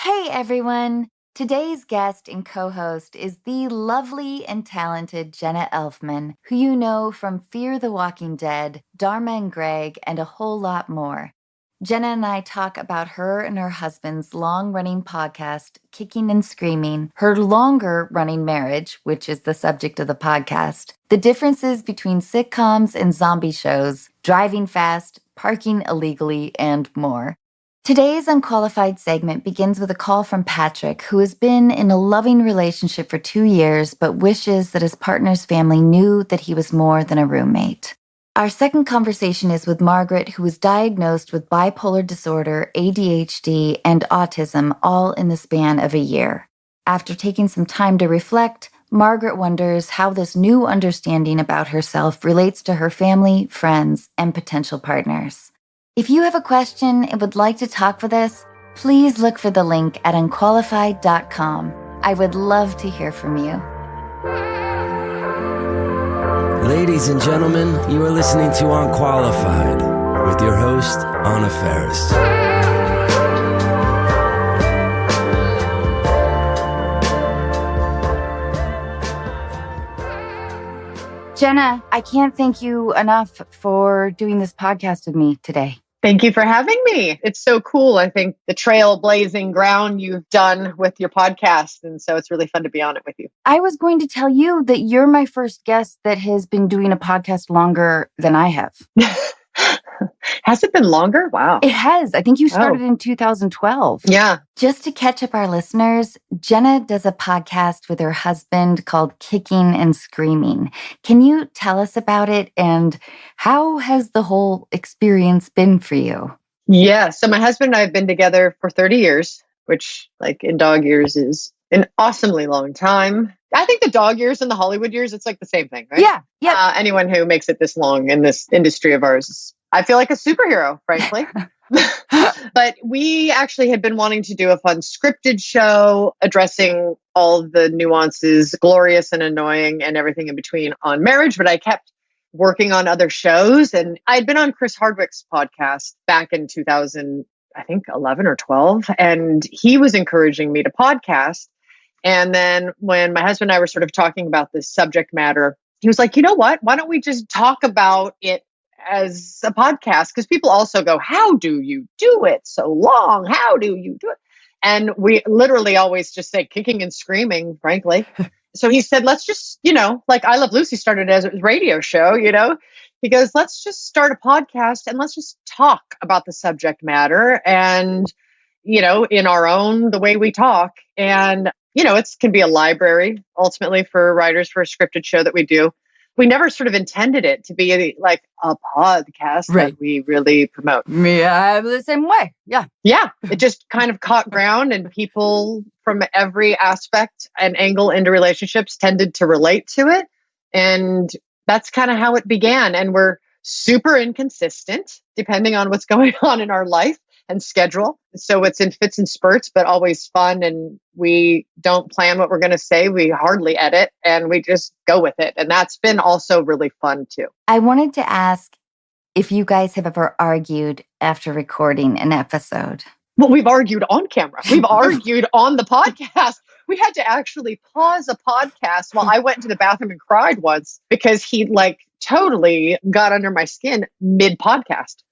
Hey everyone! Today's guest and co-host is the lovely and talented Jenna Elfman, who you know from Fear the Walking Dead, Dharma Greg, and a whole lot more. Jenna and I talk about her and her husband's long-running podcast, Kicking and Screaming, her longer-running marriage, which is the subject of the podcast, the differences between sitcoms and zombie shows, driving fast, parking illegally, and more. Today's Unqualified segment begins with a call from Patrick, who has been in a loving relationship for 2 years, but wishes that his partner's family knew that he was more than a roommate. Our second conversation is with Margaret, who was diagnosed with bipolar disorder, ADHD, and autism, all in the span of a year. After taking some time to reflect, Margaret wonders how this new understanding about herself relates to her family, friends, and potential partners. If you have a question and would like to talk with us, please look for the link at unqualified.com. I would love to hear from you. Ladies and gentlemen, you are listening to Unqualified with your host, Faris. Jenna, I can't thank you enough for doing this podcast with me today. Thank you for having me. It's so cool. I think the trailblazing ground you've done with your podcast. And so it's really fun to be on it with you. I was going to tell you that you're my first guest that has been doing a podcast longer than I have. Has it been longer? Wow. It has. I think you started in 2012. Yeah. Just to catch up our listeners, Jenna does a podcast with her husband called Kicking and Screaming. Can you tell us about it and how has the whole experience been for you? Yeah. So my husband and I have been together for 30 years, which like in dog years is an awesomely long time. I think the dog years and the Hollywood years, it's like the same thing, right? Yeah. Yeah. Anyone who makes it this long in this industry of ours, I feel like a superhero, frankly. But we actually had been wanting to do a fun scripted show addressing all the nuances, glorious and annoying and everything in between on marriage. But I kept working on other shows. And I'd been on Chris Hardwick's podcast back in 2000, I think 11 or 12. And he was encouraging me to podcast. And then when my husband and I were sort of talking about this subject matter, he was like, you know what? Why don't we just talk about it as a podcast? Because people also go, how do you do it so long? How do you do it? And we literally always just say kicking and screaming, frankly. So he said, let's just, like I Love Lucy started as a radio show, he goes, let's just start a podcast and let's just talk about the subject matter and, in our own, the way we talk. And, it can be a library ultimately for writers for a scripted show that we do. We never sort of intended it to be like a podcast that we really promote. Yeah, the same way. Yeah. Yeah. It just kind of caught ground and people from every aspect and angle into relationships tended to relate to it. And that's kind of how it began. And we're super inconsistent depending on what's going on in our life and schedule. So it's in fits and spurts, but always fun. And we don't plan what we're going to say. We hardly edit and we just go with it. And that's been also really fun too. I wanted to ask if you guys have ever argued after recording an episode. Well, we've argued on camera. We've argued on the podcast. We had to actually pause a podcast while I went into the bathroom and cried once because he totally got under my skin mid podcast.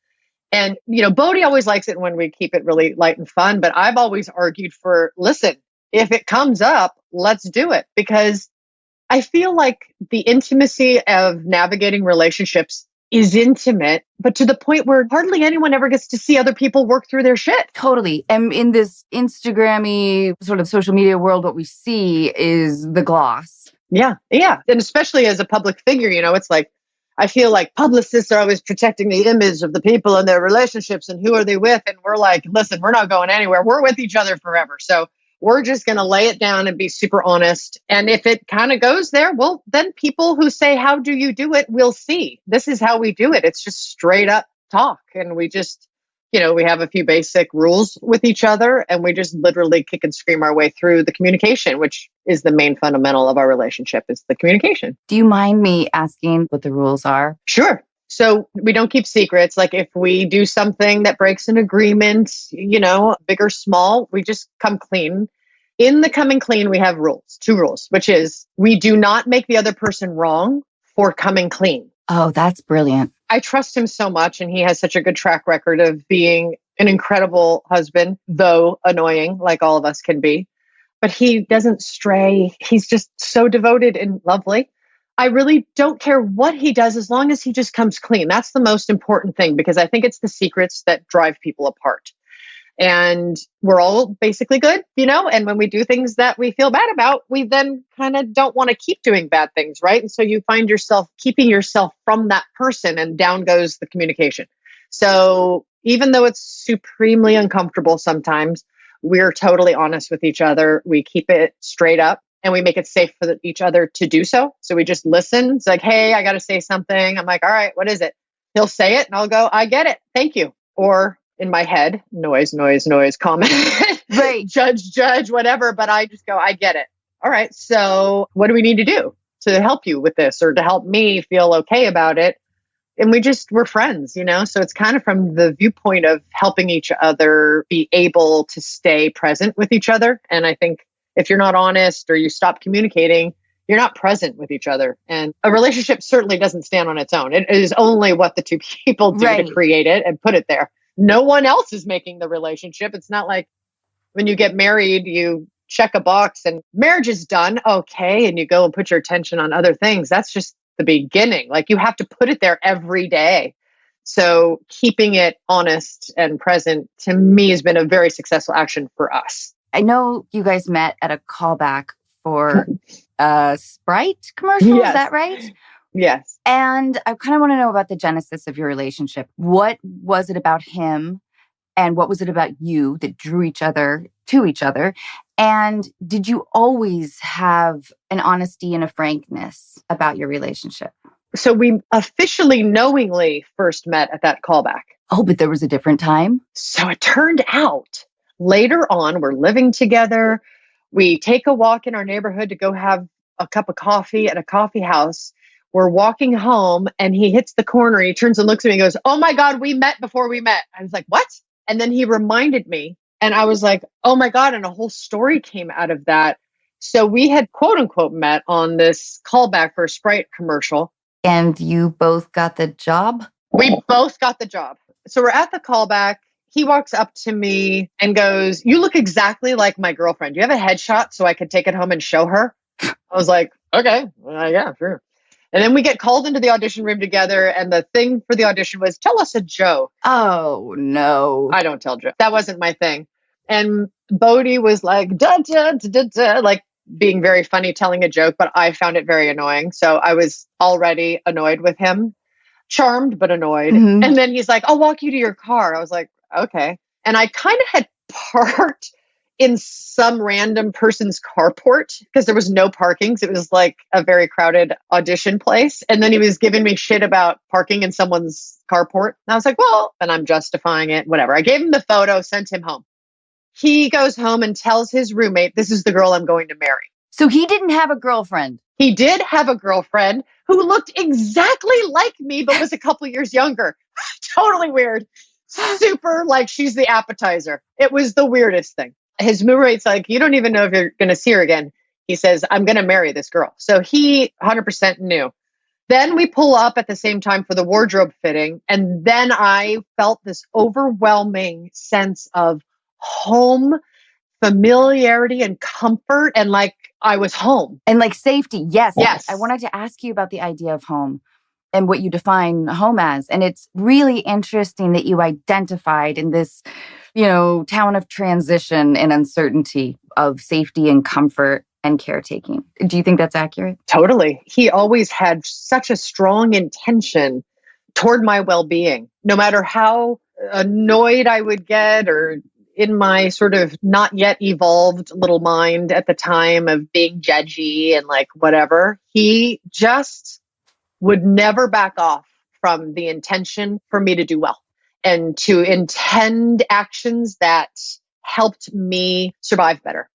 And, Bodhi always likes it when we keep it really light and fun. But I've always argued for, listen, if it comes up, let's do it. Because I feel like the intimacy of navigating relationships is intimate, but to the point where hardly anyone ever gets to see other people work through their shit. Totally. And in this Instagram-y sort of social media world, what we see is the gloss. Yeah. Yeah. And especially as a public figure, it's like, I feel like publicists are always protecting the image of the people and their relationships and who are they with. And we're like, listen, we're not going anywhere. We're with each other forever. So we're just going to lay it down and be super honest. And if it kind of goes there, well, then people who say, how do you do it? We'll see. This is how we do it. It's just straight up talk. And we just, we have a few basic rules with each other and we just literally kick and scream our way through the communication, which is the main fundamental of our relationship is the communication. Do you mind me asking what the rules are? Sure. So we don't keep secrets. Like if we do something that breaks an agreement, big or small, we just come clean. In the coming clean, we have rules, 2 rules, which is we do not make the other person wrong for coming clean. Oh, that's brilliant. I trust him so much, and he has such a good track record of being an incredible husband, though annoying, like all of us can be. But he doesn't stray. He's just so devoted and lovely. I really don't care what he does as long as he just comes clean. That's the most important thing, because I think it's the secrets that drive people apart. And we're all basically good, and when we do things that we feel bad about, we then kind of don't want to keep doing bad things, right? And so you find yourself keeping yourself from that person, and down goes the communication. So even though it's supremely uncomfortable sometimes, we're totally honest with each other. We keep it straight up, and we make it safe for each other to do so. So we just listen. It's like, hey, I got to say something. I'm like, all right, what is it? He'll say it and I'll go, I get it. Thank you. Or in my head, noise, comment, Right. judge, whatever. But I just go, I get it. All right. So what do we need to do to help you with this, or to help me feel okay about it? And we're friends, So it's kind of from the viewpoint of helping each other be able to stay present with each other. And I think if you're not honest, or you stop communicating, you're not present with each other. And a relationship certainly doesn't stand on its own. It is only what the two people do to create it and put it there. No one else is making the relationship. It's not like when you get married, you check a box and marriage is done. Okay. And you go and put your attention on other things. That's just the beginning. Like you have to put it there every day. So keeping it honest and present to me has been a very successful action for us. I know you guys met at a callback for a Sprite commercial. Yes. Is that right? Yes. And I kind of want to know about the genesis of your relationship. What was it about him, and what was it about you that drew each other to each other? And did you always have an honesty and a frankness about your relationship? So we officially, knowingly first met at that callback. Oh, but there was a different time? So it turned out later on, we're living together. We take a walk in our neighborhood to go have a cup of coffee at a coffee house. We're walking home and he hits the corner. He turns and looks at me and goes, oh my God, we met before we met. I was like, what? And then he reminded me, and I was like, oh my God. And a whole story came out of that. So we had quote unquote met on this callback for a Sprite commercial. And you both got the job? We both got the job. So we're at the callback. He walks up to me and goes, you look exactly like my girlfriend. Do you have a headshot so I could take it home and show her? I was like, okay, yeah, sure. And then we get called into the audition room together. And the thing for the audition was, tell us a joke. Oh, no. I don't tell jokes. That wasn't my thing. And Bodhi was like, da, da, da, da, da, like being very funny, telling a joke, but I found it very annoying. So I was already annoyed with him, charmed, but annoyed. Mm-hmm. And then he's like, I'll walk you to your car. I was like, okay. And I kind of had parked in some random person's carport because there was no parking. So it was like a very crowded audition place. And then he was giving me shit about parking in someone's carport. And I was like, well, then I'm justifying it, whatever. I gave him the photo, sent him home. He goes home and tells his roommate, this is the girl I'm going to marry. So he didn't have a girlfriend. He did have a girlfriend who looked exactly like me, but was a couple years younger. Totally weird. Super like she's the appetizer. It was the weirdest thing. His roommate's like, you don't even know if you're going to see her again. He says, I'm going to marry this girl. So he 100% knew. Then we pull up at the same time for the wardrobe fitting. And then I felt this overwhelming sense of home, familiarity, and comfort. And like I was home. And like safety. Yes. Yes. I wanted to ask you about the idea of home and what you define home as. And it's really interesting that you identified in this, town of transition and uncertainty of safety and comfort and caretaking. Do you think that's accurate? Totally. He always had such a strong intention toward my well-being, no matter how annoyed I would get or in my sort of not yet evolved little mind at the time of being judgy and like whatever. He just would never back off from the intention for me to do well and to intend actions that helped me survive better.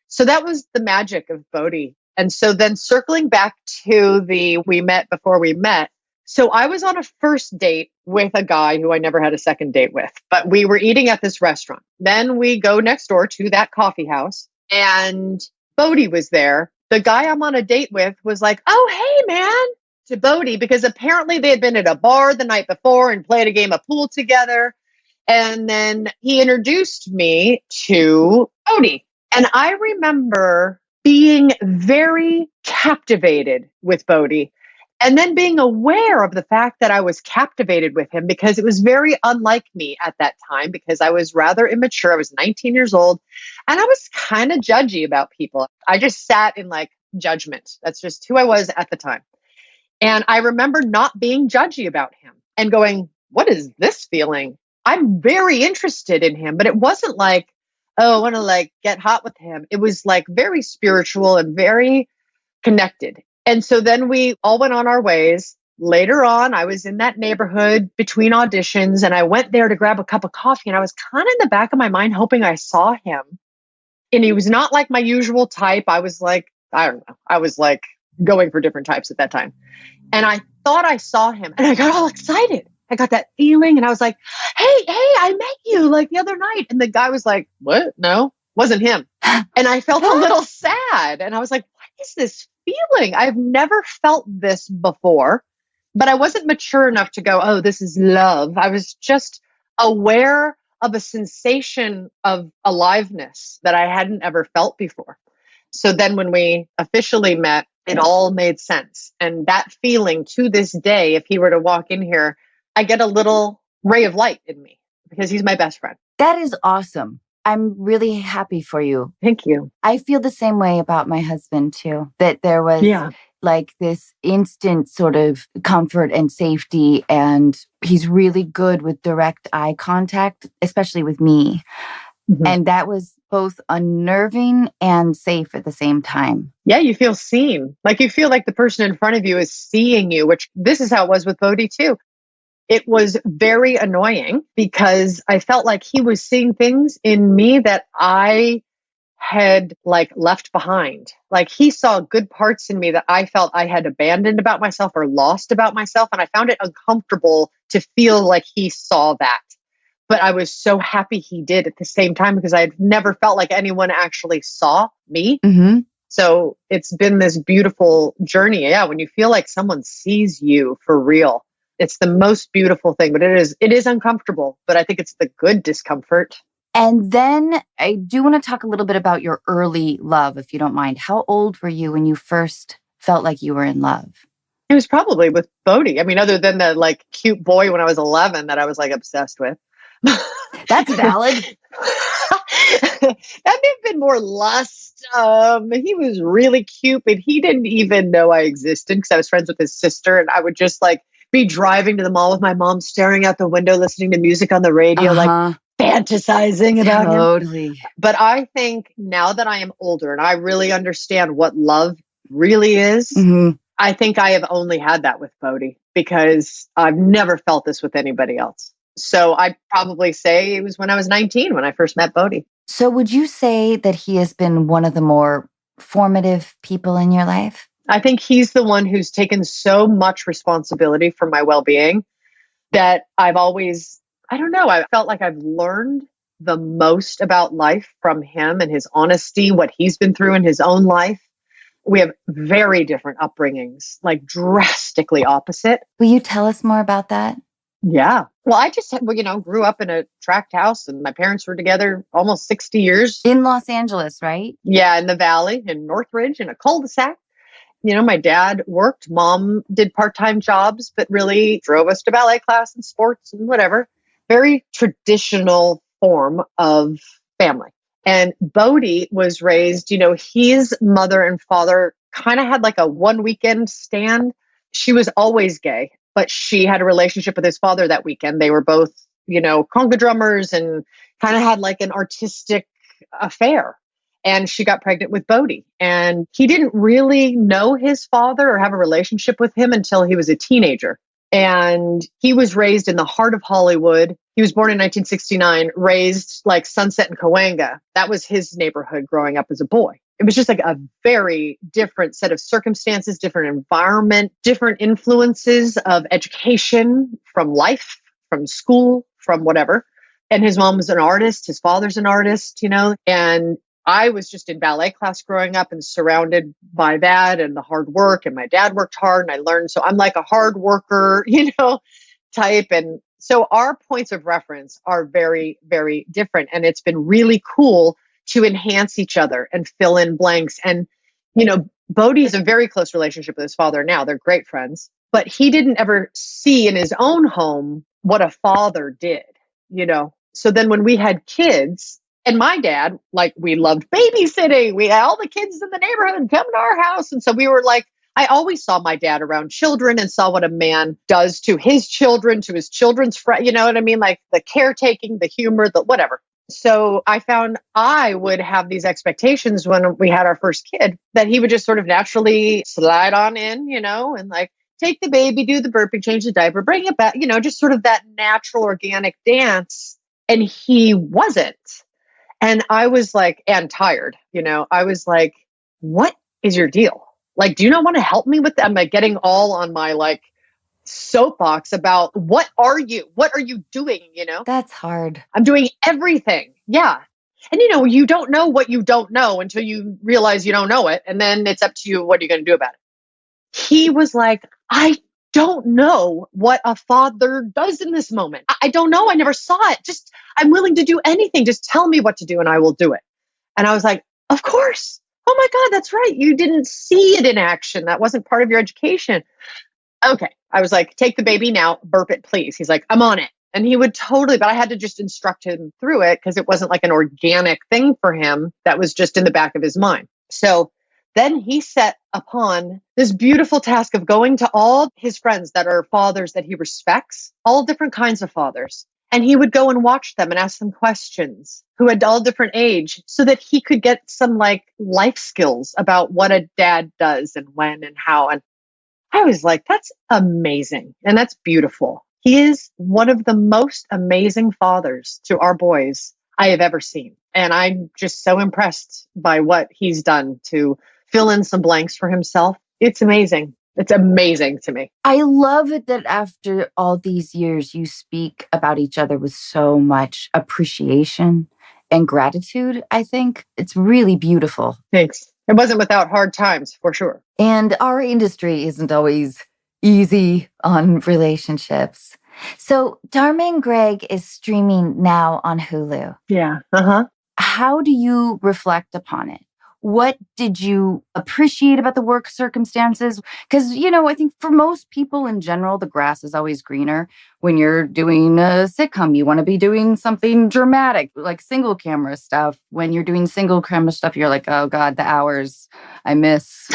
So that was the magic of Bodhi. And so then circling back to we met before we met, So I was on a first date with a guy who I never had a second date with, but we were eating at this restaurant. Then we go next door to that coffee house and Bodhi was there. The guy I'm on a date with was like, "Oh, hey, man," to Bodhi, because apparently they had been at a bar the night before and played a game of pool together. And then he introduced me to Bodhi. And I remember being very captivated with Bodhi. And then being aware of the fact that I was captivated with him because it was very unlike me at that time because I was rather immature. I was 19 years old and I was kind of judgy about people. I just sat in like judgment. That's just who I was at the time. And I remember not being judgy about him and going, what is this feeling? I'm very interested in him, but it wasn't like, oh, I want to like get hot with him. It was like very spiritual and very connected. And so then we all went on our ways. Later on, I was in that neighborhood between auditions and I went there to grab a cup of coffee and I was kind of in the back of my mind hoping I saw him. And he was not like my usual type. I was like, I don't know. I was like going for different types at that time. And I thought I saw him and I got all excited. I got that feeling and I was like, hey, I met you like the other night. And the guy was like, what? No, wasn't him. And I felt a little sad. And I was like, what is this feeling? I've never felt this before, but I wasn't mature enough to go, oh, this is love. I was just aware of a sensation of aliveness that I hadn't ever felt before. So then when we officially met, it all made sense. And that feeling to this day, if he were to walk in here, I get a little ray of light in me because he's my best friend. That is awesome. I'm really happy for you. Thank you. I feel the same way about my husband too, that there was like this instant sort of comfort and safety. And he's really good with direct eye contact, especially with me. Mm-hmm. And that was both unnerving and safe at the same time. Yeah, you feel seen. Like you feel like the person in front of you is seeing you, which this is how it was with Bodhi too. It was very annoying because I felt like he was seeing things in me that I had like left behind. Like he saw good parts in me that I felt I had abandoned about myself or lost about myself. And I found it uncomfortable to feel like he saw that. But I was so happy he did at the same time because I had never felt like anyone actually saw me. Mm-hmm. So it's been this beautiful journey. Yeah, when you feel like someone sees you for real. It's the most beautiful thing, but it is uncomfortable, but I think it's the good discomfort. And then I do want to talk a little bit about your early love, if you don't mind. How old were you when you first felt like you were in love? It was probably with Bodhi. I mean, other than the like cute boy when I was 11 that I was like obsessed with. That's valid. That may have been more lust. He was really cute, but he didn't even know I existed because I was friends with his sister and I would just like be driving to the mall with my mom, staring out the window, listening to music on the radio, like fantasizing about him. Totally. But I think now that I am older and I really understand what love really is, I think I have only had that with Bodhi because I've never felt this with anybody else. So I'd probably say it was when I was 19 when I first met Bodhi. So would you say that he has been one of the more formative people in your life? I think he's the one who's taken so much responsibility for my well-being that I've always, I don't know, I felt like I've learned the most about life from him and his honesty, what he's been through in his own life. We have very different upbringings, like drastically opposite. Will you tell us more about that? Yeah. Well, I just, grew up in a tract house and my parents were together almost 60 years. In Los Angeles, right? Yeah, in the Valley, in Northridge, in a cul-de-sac. My dad worked, mom did part-time jobs, but really drove us to ballet class and sports and whatever. Very traditional form of family. And Bodhi was raised, his mother and father kind of had like a one weekend stand. She was always gay, but she had a relationship with his father that weekend. They were both, conga drummers and kind of had like an artistic affair. And she got pregnant with Bodhi. And he didn't really know his father or have a relationship with him until he was a teenager. And he was raised in the heart of Hollywood. He was born in 1969, raised like Sunset and Cahuenga. That was his neighborhood growing up as a boy. It was just like a very different set of circumstances, different environment, different influences of education, from life, from school, from whatever. And his mom was an artist. His father's an artist, and I was just in ballet class growing up and surrounded by that and the hard work. And my dad worked hard and I learned. So I'm like a hard worker, type. And so our points of reference are very, very different. And it's been really cool to enhance each other and fill in blanks. And, Bodhi has a very close relationship with his father now. They're great friends, but he didn't ever see in his own home what a father did, So then when we had kids, and my dad, we loved babysitting. We had all the kids in the neighborhood come to our house. And so we were like, I always saw my dad around children and saw what a man does to his children, to his children's friends. You know what I mean? Like the caretaking, the humor, the whatever. So I found I would have these expectations when we had our first kid that he would just sort of naturally slide on in, and take the baby, do the burping, change the diaper, bring it back, just sort of that natural organic dance. And he wasn't. And I was and tired, I was like, what is your deal? Do you not want to help me with that? I'm getting all on my soapbox about what are you doing? That's hard. I'm doing everything. Yeah. And you don't know what you don't know until you realize you don't know it. And then it's up to you. What are you going to do about it? He was like, I don't know what a father does in this moment. I don't know. I never saw it. Just, I'm willing to do anything. Just tell me what to do and I will do it. And I was like, of course. Oh my God, that's right. You didn't see it in action. That wasn't part of your education. Okay. I was like, take the baby now, burp it, please. He's like, I'm on it. And he would totally, but I had to just instruct him through it because it wasn't like an organic thing for him that was just in the back of his mind. So then he set upon this beautiful task of going to all his friends that are fathers that he respects, all different kinds of fathers. And he would go and watch them and ask them questions who had all different age so that he could get some life skills about what a dad does and when and how. And I was like, that's amazing. And that's beautiful. He is one of the most amazing fathers to our boys I have ever seen. And I'm just so impressed by what he's done to fill in some blanks for himself. It's amazing. It's amazing to me. I love it that after all these years, you speak about each other with so much appreciation and gratitude, I think. It's really beautiful. Thanks. It wasn't without hard times, for sure. And our industry isn't always easy on relationships. So Dharma Greg is streaming now on Hulu. Yeah. Uh-huh. How do you reflect upon it? What did you appreciate about the work circumstances? Because, I think for most people in general, the grass is always greener. When you're doing a sitcom, you want to be doing something dramatic, like single camera stuff. When you're doing single camera stuff, you're like, oh God, the hours I miss.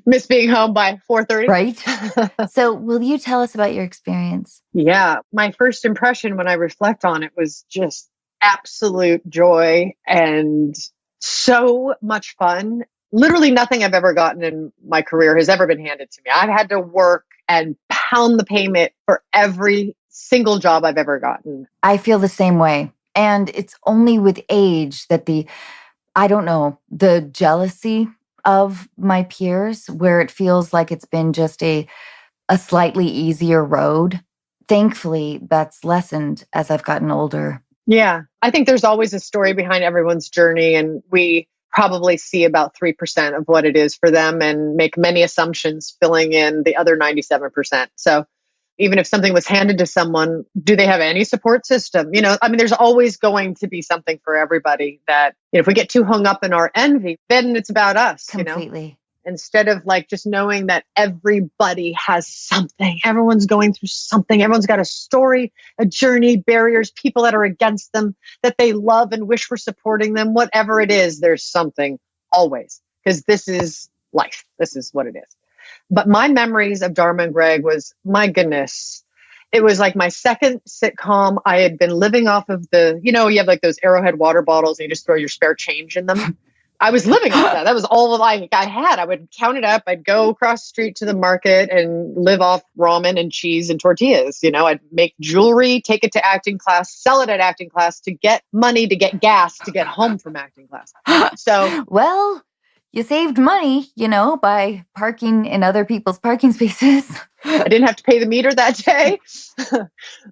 Miss being home by 4:30. Right. So will you tell us about your experience? Yeah. My first impression when I reflect on it was just absolute joy and so much fun. Literally nothing I've ever gotten in my career has ever been handed to me. I've had to work and pound the pavement for every single job I've ever gotten. I feel the same way. And it's only with age that the jealousy of my peers, where it feels like it's been just a slightly easier road. Thankfully, that's lessened as I've gotten older. Yeah. I think there's always a story behind everyone's journey, and we probably see about 3% of what it is for them and make many assumptions, filling in the other 97%. So even if something was handed to someone, do they have any support system? There's always going to be something for everybody that, if we get too hung up in our envy, then it's about us. Completely. Instead of just knowing that everybody has something, everyone's going through something, everyone's got a story, a journey, barriers, people that are against them, that they love and wish were supporting them, whatever it is, there's something always, because this is life. This is what it is. But my memories of Dharma and Greg was, my goodness, it was like my second sitcom. I had been living off of you have those Arrowhead water bottles and you just throw your spare change in them. I was living off that. That was all I had. I would count it up. I'd go across the street to the market and live off ramen and cheese and tortillas. I'd make jewelry, take it to acting class, sell it at acting class to get money, to get gas, to get home from acting class. So, well, you saved money, by parking in other people's parking spaces. I didn't have to pay the meter that day,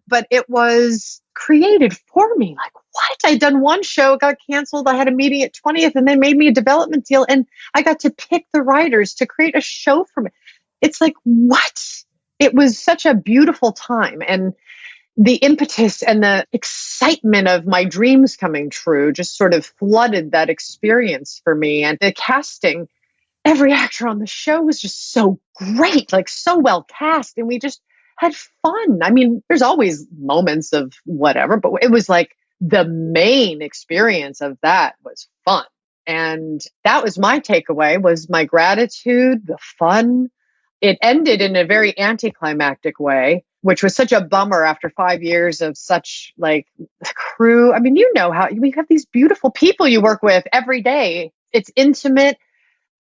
but it was created for me. Like, what? I'd done one show, it got canceled. I had a meeting at 20th and they made me a development deal. And I got to pick the writers to create a show for me. It's like, what? It was such a beautiful time. And the impetus and the excitement of my dreams coming true just sort of flooded that experience for me. And the casting, every actor on the show was just so great, like so well cast. And we just had fun. I mean, there's always moments of whatever, but it was like the main experience of that was fun. And that was my takeaway, was my gratitude, the fun. It ended in a very anticlimactic way, which was such a bummer after 5 years of such like crew. I mean, how we have these beautiful people you work with every day. It's intimate.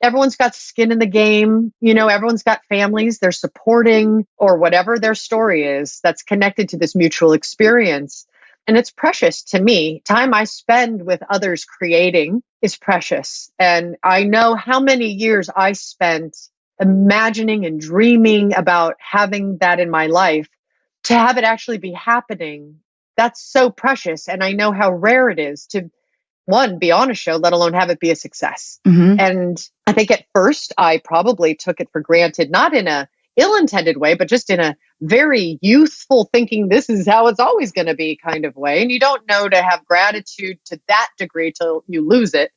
Everyone's got skin in the game. Everyone's got families they're supporting or whatever their story is that's connected to this mutual experience. And it's precious to me. Time I spend with others creating is precious. And I know how many years I spent imagining and dreaming about having that in my life. To have it actually be happening, that's so precious. And I know how rare it is to, one, be on a show, let alone have it be a success. Mm-hmm. And I think at first I probably took it for granted, not in a ill-intended way, but just in a very youthful thinking, this is how it's always going to be kind of way. And you don't know to have gratitude to that degree till you lose it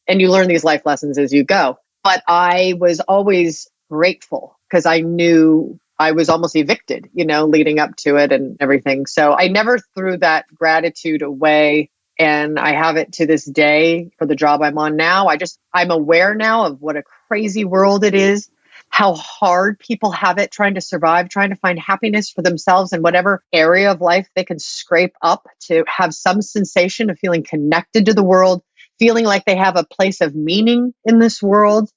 and you learn these life lessons as you go. But I was always grateful because I knew I was almost evicted, leading up to it and everything. So I never threw that gratitude away. And I have it to this day for the job I'm on now. I'm aware now of what a crazy world it is, how hard people have it trying to survive, trying to find happiness for themselves in whatever area of life they can scrape up to have some sensation of feeling connected to the world, feeling like they have a place of meaning in this world.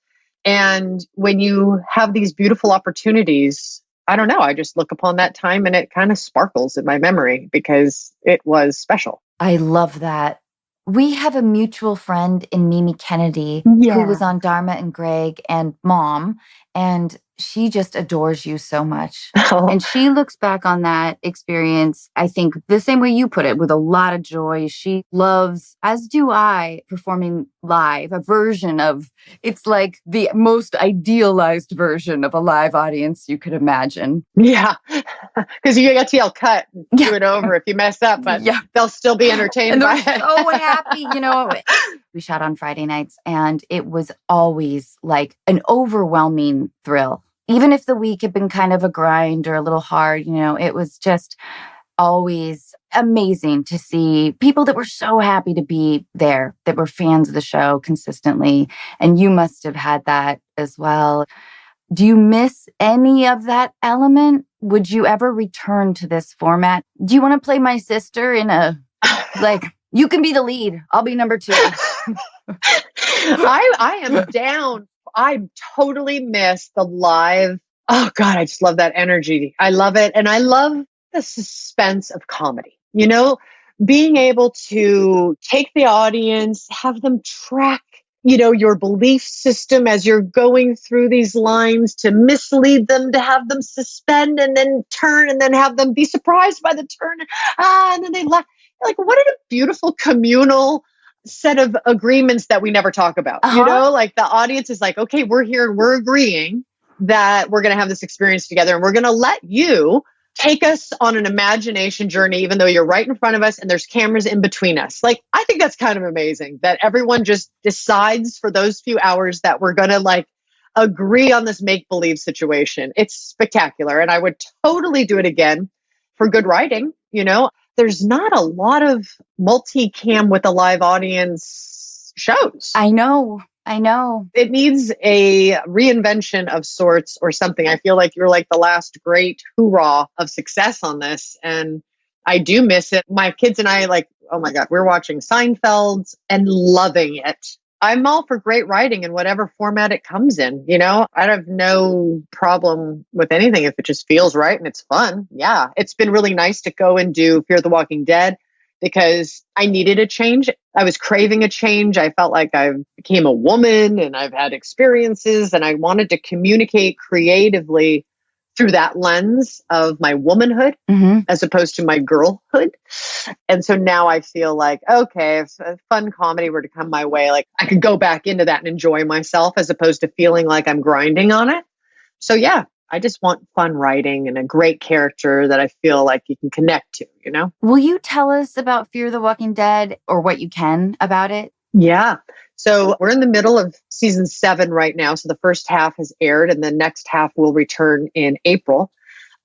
And when you have these beautiful opportunities, I don't know, I just look upon that time and it kind of sparkles in my memory because it was special. I love that. We have a mutual friend in Mimi Kennedy who was on Dharma and Greg and Mom, and she just adores you so much. Oh. And she looks back on that experience, I think, the same way you put it, with a lot of joy. She loves, as do I, performing live, a version of, it's like the most idealized version of a live audience you could imagine. Yeah, because you get to yell cut, do it over if you mess up, but they'll still be entertained by it. So happy, We shot on Friday nights and it was always like an overwhelming thrill. Even if the week had been kind of a grind or a little hard, it was just always amazing to see people that were so happy to be there, that were fans of the show consistently. And you must have had that as well. Do you miss any of that element? Would you ever return to this format? Do you want to play my sister in a, you can be the lead, I'll be number 2. I am down. I totally miss the live. Oh God, I just love that energy. I love it. And I love the suspense of comedy, being able to take the audience, have them track, your belief system as you're going through these lines, to mislead them, to have them suspend and then turn and then have them be surprised by the turn. And then they laugh. Like, what a beautiful communal set of agreements that we never talk about. Like the audience is like, okay, we're here and we're agreeing that we're going to have this experience together and we're going to let you take us on an imagination journey, even though you're right in front of us and there's cameras in between us. Like, I think that's kind of amazing that everyone just decides for those few hours that we're going to agree on this make-believe situation. It's spectacular. And I would totally do it again for good writing. There's not a lot of multicam with a live audience shows. I know. It needs a reinvention of sorts or something. I feel like you're like the last great hoorah of success on this. And I do miss it. My kids and I oh my God, we're watching Seinfeld and loving it. I'm all for great writing in whatever format it comes in. I have no problem with anything if it just feels right and it's fun. Yeah. It's been really nice to go and do Fear the Walking Dead because I needed a change. I was craving a change. I felt like I became a woman and I've had experiences and I wanted to communicate creatively through that lens of my womanhood as opposed to my girlhood. And so now I feel like, okay, if a fun comedy were to come my way, like I could go back into that and enjoy myself as opposed to feeling like I'm grinding on it. So yeah, I just want fun writing and a great character that I feel like you can connect to. Will you tell us about Fear the Walking Dead or what you can about it? Yeah. So we're in the middle of season 7 right now. So the first half has aired and the next half will return in April.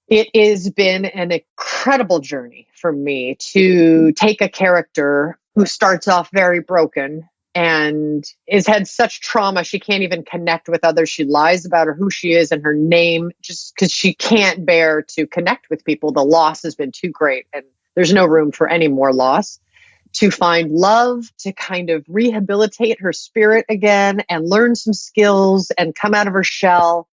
It has been an incredible journey for me to take a character who starts off very broken and has had such trauma she can't even connect with others. She lies about who she is and her name just because she can't bear to connect with people. The loss has been too great and there's no room for any more loss. To find love, to kind of rehabilitate her spirit again and learn some skills and come out of her shell,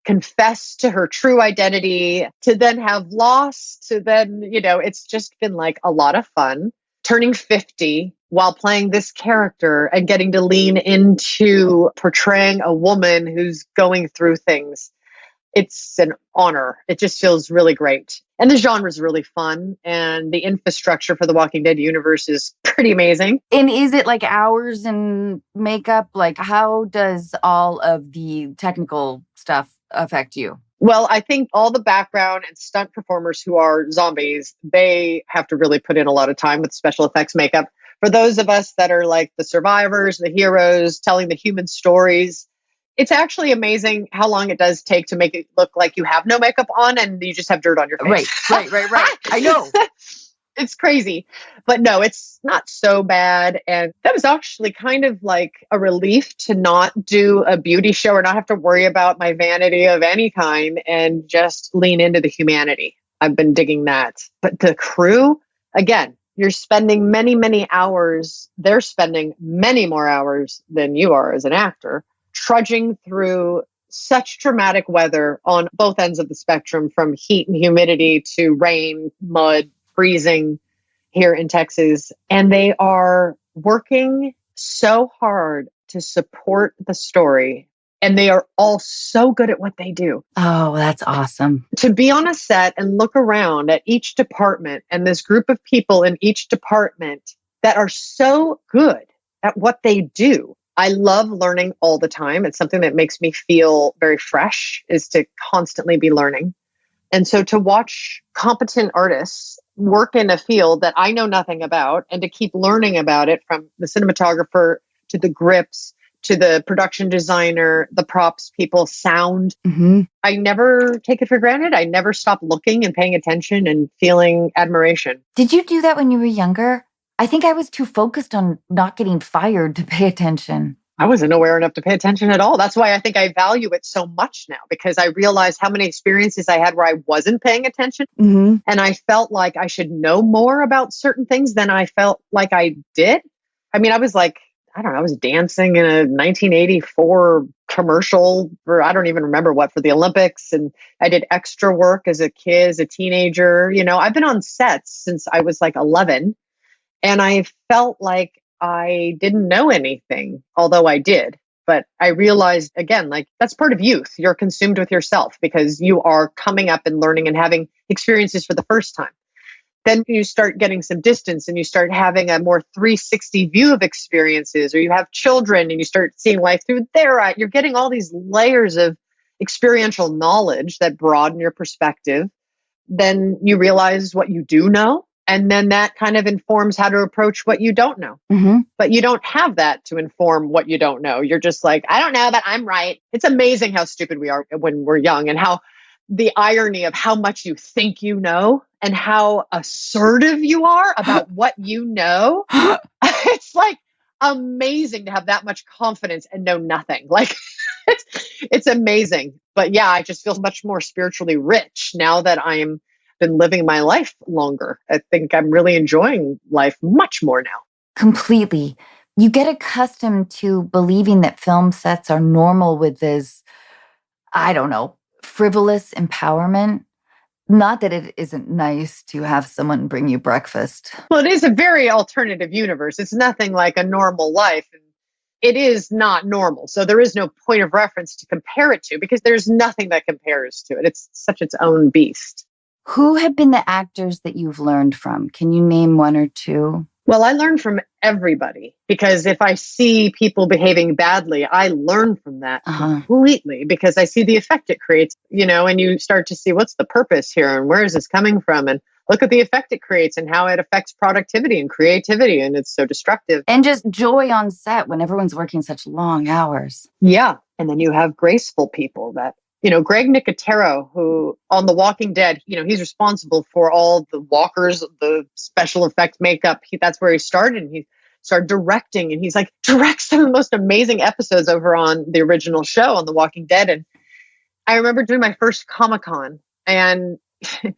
confess to her true identity, to then have loss, to then, it's just been like a lot of fun. Turning 50 while playing this character and getting to lean into portraying a woman who's going through things. It's an honor. It just feels really great. And the genre is really fun. And the infrastructure for the Walking Dead universe is pretty amazing. And is it like hours and makeup? Like, how does all of the technical stuff affect you? Well, I think all the background and stunt performers who are zombies, they have to really put in a lot of time with special effects makeup. For those of us that are like the survivors, the heroes, telling the human stories, it's actually amazing how long it does take to make it look like you have no makeup on and you just have dirt on your face. Right. I know. It's crazy. But no, it's not so bad. And that was actually kind of like a relief to not do a beauty show or not have to worry about my vanity of any kind and just lean into the humanity. I've been digging that. But the crew, again, you're spending many, many hours. They're spending many more hours than you are as an actor, trudging through such dramatic weather on both ends of the spectrum, from heat and humidity to rain, mud, freezing here in Texas. And they are working so hard to support the story. And they are all so good at what they do. Oh, that's awesome. To be on a set and look around at each department and this group of people in each department that are so good at what they do. I love learning all the time. It's something that makes me feel very fresh, is to constantly be learning. And so to watch competent artists work in a field that I know nothing about and to keep learning about it, from the cinematographer to the grips, to the production designer, the props people, sound. I never take it for granted. I never stop looking and paying attention and feeling admiration. Did you do that when you were younger? I think I was too focused on not getting fired to pay attention. I wasn't aware enough to pay attention at all. That's why I think I value it so much now, because I realized how many experiences I had where I wasn't paying attention. And I felt like I should know more about certain things than I felt like I did. I mean, I was like, I don't know, I was dancing in a 1984 commercial for, I don't even remember what, for the Olympics. And I did extra work as a kid, as a teenager. I've been on sets since I was like 11. And I felt like I didn't know anything, although I did. But I realized, again, like that's part of youth. You're consumed with yourself because you are coming up and learning and having experiences for the first time. Then you start getting some distance and you start having a more 360 view of experiences, or you have children and you start seeing life through their eyes. You're getting all these layers of experiential knowledge that broaden your perspective. Then you realize what you do know. And then that kind of informs how to approach what you don't know. But you don't have that to inform what you don't know. You're just like, I don't know, but I'm right. It's amazing how stupid we are when we're young, and how the irony of how much you think you know and how assertive you are about what you know. It's like amazing to have that much confidence and know nothing. Like it's amazing. But yeah, I just feel much more spiritually rich now that I'm been living my life longer. I think I'm really enjoying life much more now. Completely. You get accustomed to believing that film sets are normal with this, I don't know, frivolous empowerment. Not that it isn't nice to have someone bring you breakfast. Well, it is a very alternative universe. It's nothing like a normal life. It is not normal. So there is no point of reference to compare it to because there's nothing that compares to it. It's such its own beast. Who have been the actors that you've learned from? Can you name one or two? Well, I learn from everybody because if I see people behaving badly, I learn from that completely because I see the effect it creates, and you start to see what's the purpose here and where is this coming from? And look at the effect it creates and how it affects productivity and creativity. And it's so destructive. And just joy on set when everyone's working such long hours. Yeah. And then you have graceful people that, Greg Nicotero, who on The Walking Dead, he's responsible for all the walkers, the special effects makeup. That's where he started. And he started directing and he's like, directs some of the most amazing episodes over on the original show on The Walking Dead. And I remember doing my first Comic-Con and it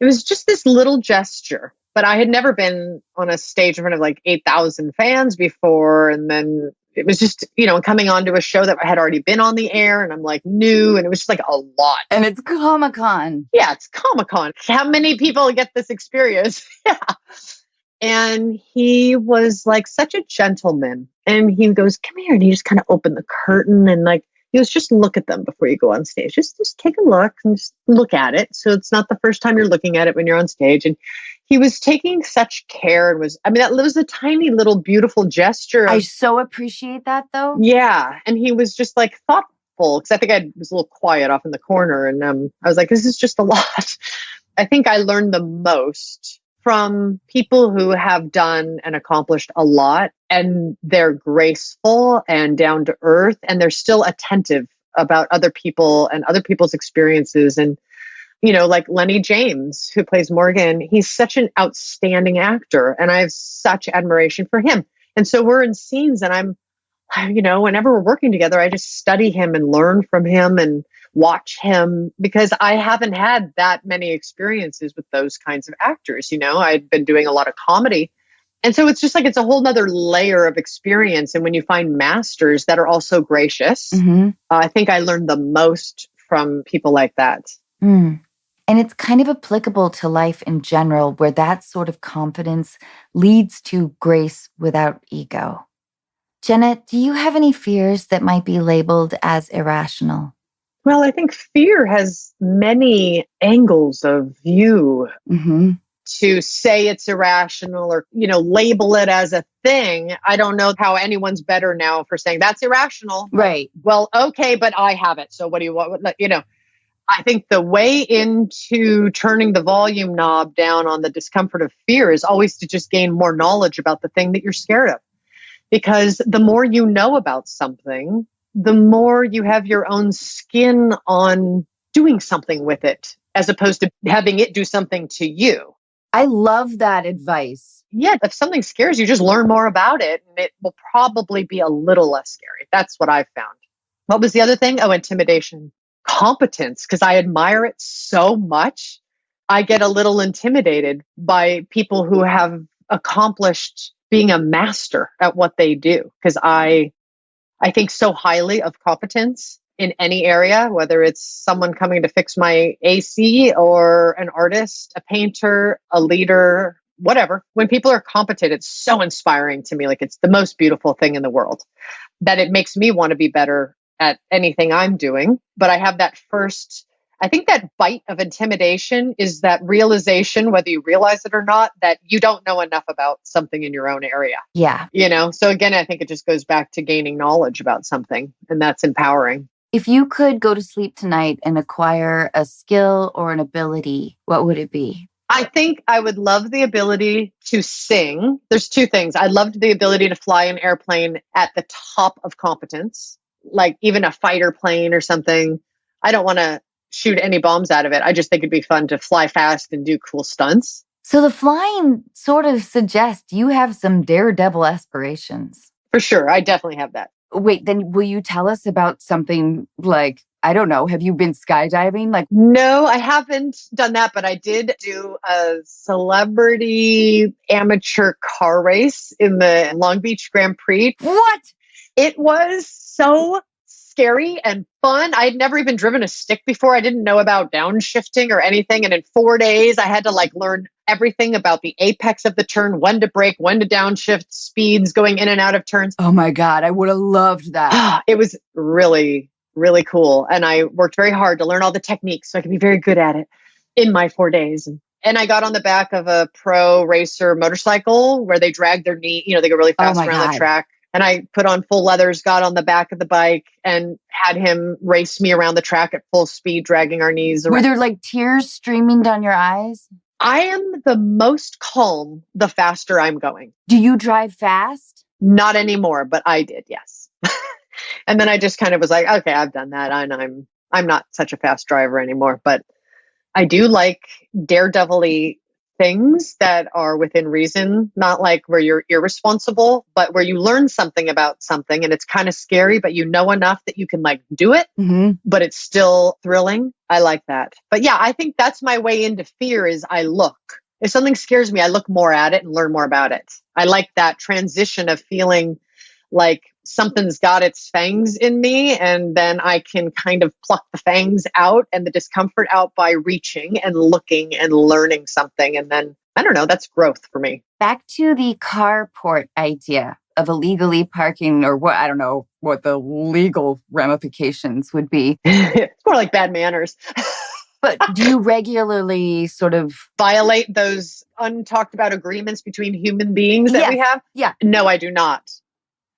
was just this little gesture, but I had never been on a stage in front of like 8,000 fans before. And then it was just, coming onto a show that had already been on the air and I'm like new and it was just like a lot. And it's Comic-Con. Yeah, it's Comic-Con. How many people get this experience? Yeah. And he was like such a gentleman and he goes, come here. And he just kind of opened the curtain and like, he goes, just look at them before you go on stage. Just take a look and just look at it. So it's not the first time you're looking at it when you're on stage. And he was taking such care and that was a tiny little beautiful gesture. I so appreciate that though. Yeah. And he was just like thoughtful because I think I was a little quiet off in the corner. And I was like, this is just a lot. I think I learned the most from people who have done and accomplished a lot and they're graceful and down to earth and they're still attentive about other people and other people's experiences. And, like Lenny James, who plays Morgan, he's such an outstanding actor and I have such admiration for him. And so we're in scenes and whenever we're working together, I just study him and learn from him and watch him because I haven't had that many experiences with those kinds of actors. I'd been doing a lot of comedy. And so it's just like, it's a whole nother layer of experience. And when you find masters that are also gracious, I think I learned the most from people like that. Mm. And it's kind of applicable to life in general, where that sort of confidence leads to grace without ego. Jenna, do you have any fears that might be labeled as irrational? Well, I think fear has many angles of view. To say it's irrational or, label it as a thing. I don't know how anyone's better now for saying that's irrational. Right. Well, okay, but I have it. So what do you want? I think the way into turning the volume knob down on the discomfort of fear is always to just gain more knowledge about the thing that you're scared of. Because the more you know about something, the more you have your own skin on doing something with it, as opposed to having it do something to you. I love that advice. Yeah, if something scares you, just learn more about it and it will probably be a little less scary. That's what I've found. What was the other thing? Oh, intimidation. Competence, because I admire it so much. I get a little intimidated by people who have accomplished being a master at what they do, because I think so highly of competence in any area, whether it's someone coming to fix my AC or an artist, a painter, a leader, whatever. When people are competent, it's so inspiring to me. Like it's the most beautiful thing in the world that it makes me want to be better at anything I'm doing. But I have that I think that bite of intimidation is that realization, whether you realize it or not, that you don't know enough about something in your own area. Yeah. So again, I think it just goes back to gaining knowledge about something, and that's empowering. If you could go to sleep tonight and acquire a skill or an ability, what would it be? I think I would love the ability to sing. There's two things. I loved the ability to fly an airplane at the top of competence, like even a fighter plane or something. I don't want to shoot any bombs out of it. I just think it'd be fun to fly fast and do cool stunts. So the flying sort of suggests you have some Daredevil aspirations. For sure. I definitely have that. Wait, then will you tell us about something like I don't know, have you been skydiving? Like, No, I haven't done that, but I did do a celebrity amateur car race in the Long Beach Grand Prix. what? It was so scary and fun. I'd never even driven a stick before. I didn't know about downshifting or anything. And in 4 days, I had to learn everything about the apex of the turn, when to brake, when to downshift, speeds, going in and out of turns. Oh my God, I would have loved that. It was really, really cool. And I worked very hard to learn all the techniques so I could be very good at it in my 4 days. And I got on the back of a pro racer motorcycle where they drag their knee, they go really fast around the track. And I put on full leathers, got on the back of the bike and had him race me around the track at full speed, dragging our knees around. Were there tears streaming down your eyes? I am the most calm the faster I'm going. Do you drive fast? Not anymore, but I did, yes. And then I just kind of was like, okay, I've done that. And I'm not such a fast driver anymore, but I do like daredevil-y things that are within reason, not where you're irresponsible, but where you learn something about something and it's kind of scary, but you know enough that you can do it, but it's still thrilling. I like that. But yeah, I think that's my way into fear is I look. If something scares me, I look more at it and learn more about it. I like that transition of feeling like something's got its fangs in me and then I can kind of pluck the fangs out and the discomfort out by reaching and looking and learning something. And then, I don't know, that's growth for me. Back to the carport idea of illegally parking or what, I don't know what the legal ramifications would be. It's more like bad manners. But do you regularly sort of violate those untalked about agreements between human beings that we have? Yeah. No, I do not.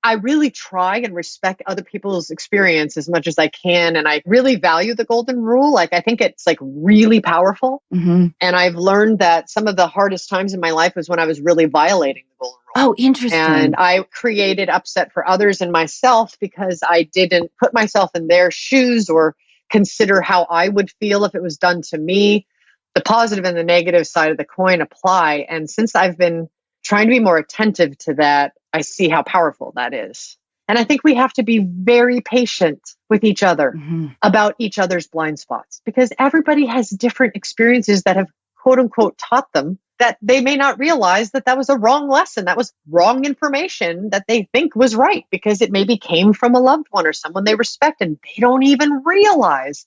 I really try and respect other people's experience as much as I can. And I really value the golden rule. I think it's really powerful. And I've learned that some of the hardest times in my life was when I was really violating the golden rule. Oh, interesting. And I created upset for others and myself because I didn't put myself in their shoes or consider how I would feel if it was done to me. The positive and the negative side of the coin apply. And since I've been trying to be more attentive to that, I see how powerful that is. And I think we have to be very patient with each other about each other's blind spots because everybody has different experiences that have quote unquote taught them that they may not realize that was a wrong lesson. That was wrong information that they think was right because it maybe came from a loved one or someone they respect and they don't even realize.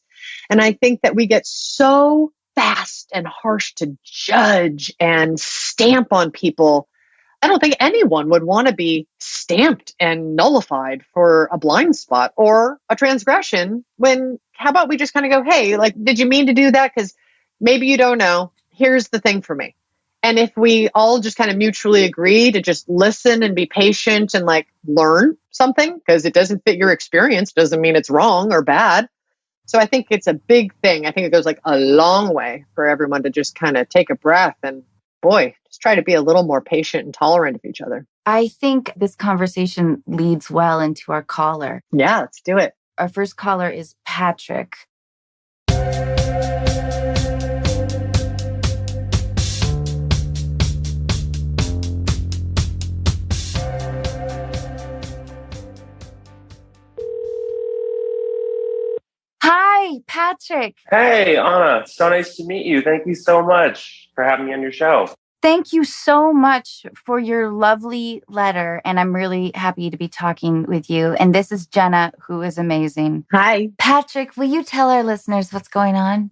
And I think that we get so fast and harsh to judge and stamp on people. I don't think anyone would want to be stamped and nullified for a blind spot or a transgression when, how about we just kind of go, hey, did you mean to do that? Because maybe you don't know. Here's the thing for me. And if we all just kind of mutually agree to just listen and be patient and learn something, because it doesn't fit your experience, doesn't mean it's wrong or bad. So I think it's a big thing. I think it goes a long way for everyone to just kind of take a breath and boy, just try to be a little more patient and tolerant of each other. I think this conversation leads well into our caller. Yeah, let's do it. Our first caller is Patrick. Hi, Patrick. Hey, Anna. So nice to meet you. Thank you so much for having me on your show. Thank you so much for your lovely letter. And I'm really happy to be talking with you. And this is Jenna, who is amazing. Hi. Patrick, will you tell our listeners what's going on?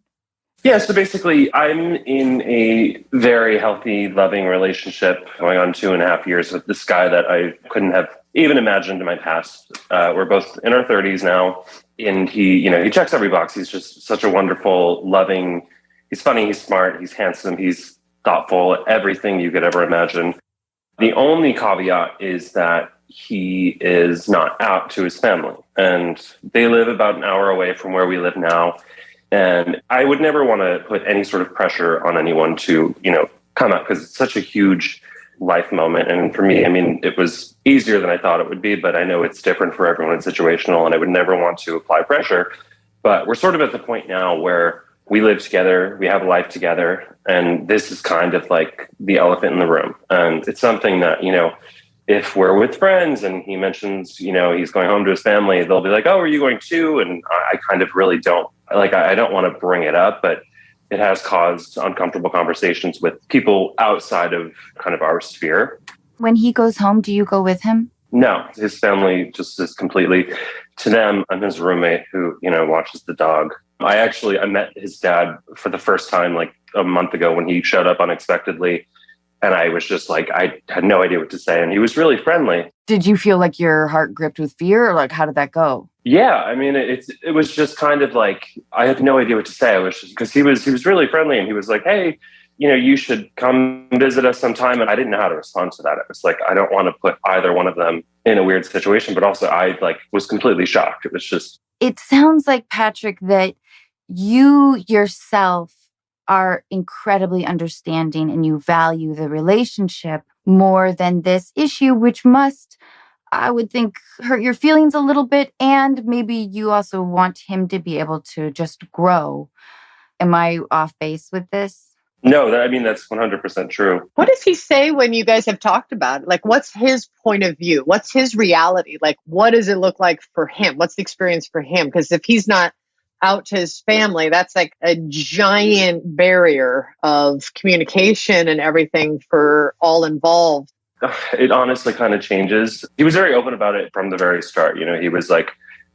Yeah, so basically, I'm in a very healthy, loving relationship going on 2.5 years with this guy that I couldn't have even imagined in my past. We're both in our 30s now. And he checks every box. He's just such a wonderful, loving, he's funny, he's smart, he's handsome, he's thoughtful, everything you could ever imagine. The only caveat is that he is not out to his family. And they live about an hour away from where we live now. And I would never want to put any sort of pressure on anyone to, come out because it's such a huge life moment. And for me, it was easier than I thought it would be, but I know it's different for everyone. It's situational and I would never want to apply pressure. But we're sort of at the point now where we live together, we have a life together, and this is kind of like the elephant in the room. And it's something that, if we're with friends and he mentions, he's going home to his family, they'll be like, oh, are you going too? And I kind of really don't, I don't want to bring it up, but it has caused uncomfortable conversations with people outside of kind of our sphere. When he goes home, do you go with him? No, his family just is completely, to them, I'm his roommate who, watches the dog. I met his dad for the first time like a month ago when he showed up unexpectedly. And I was just like, I had no idea what to say. And he was really friendly. Did you feel like your heart gripped with fear, or like, how did that go? Yeah, I mean, it was just kind of like, I had no idea what to say. I was just, because he was really friendly, and he was like, hey, you should come visit us sometime. And I didn't know how to respond to that. It was like, I don't want to put either one of them in a weird situation, but also I was completely shocked. It was just. It sounds like, Patrick, that you yourself are incredibly understanding and you value the relationship more than this issue, which must, I would think, hurt your feelings a little bit. And maybe you also want him to be able to just grow. Am I off base with this? No, that's 100% true. What does he say when you guys have talked about it? Like, what's his point of view? What's his reality? Like, what does it look like for him? What's the experience for him? Because if he's not out to his family, that's like a giant barrier of communication and everything for all involved. It honestly kind of changes. He was very open about it from the very start. He was like,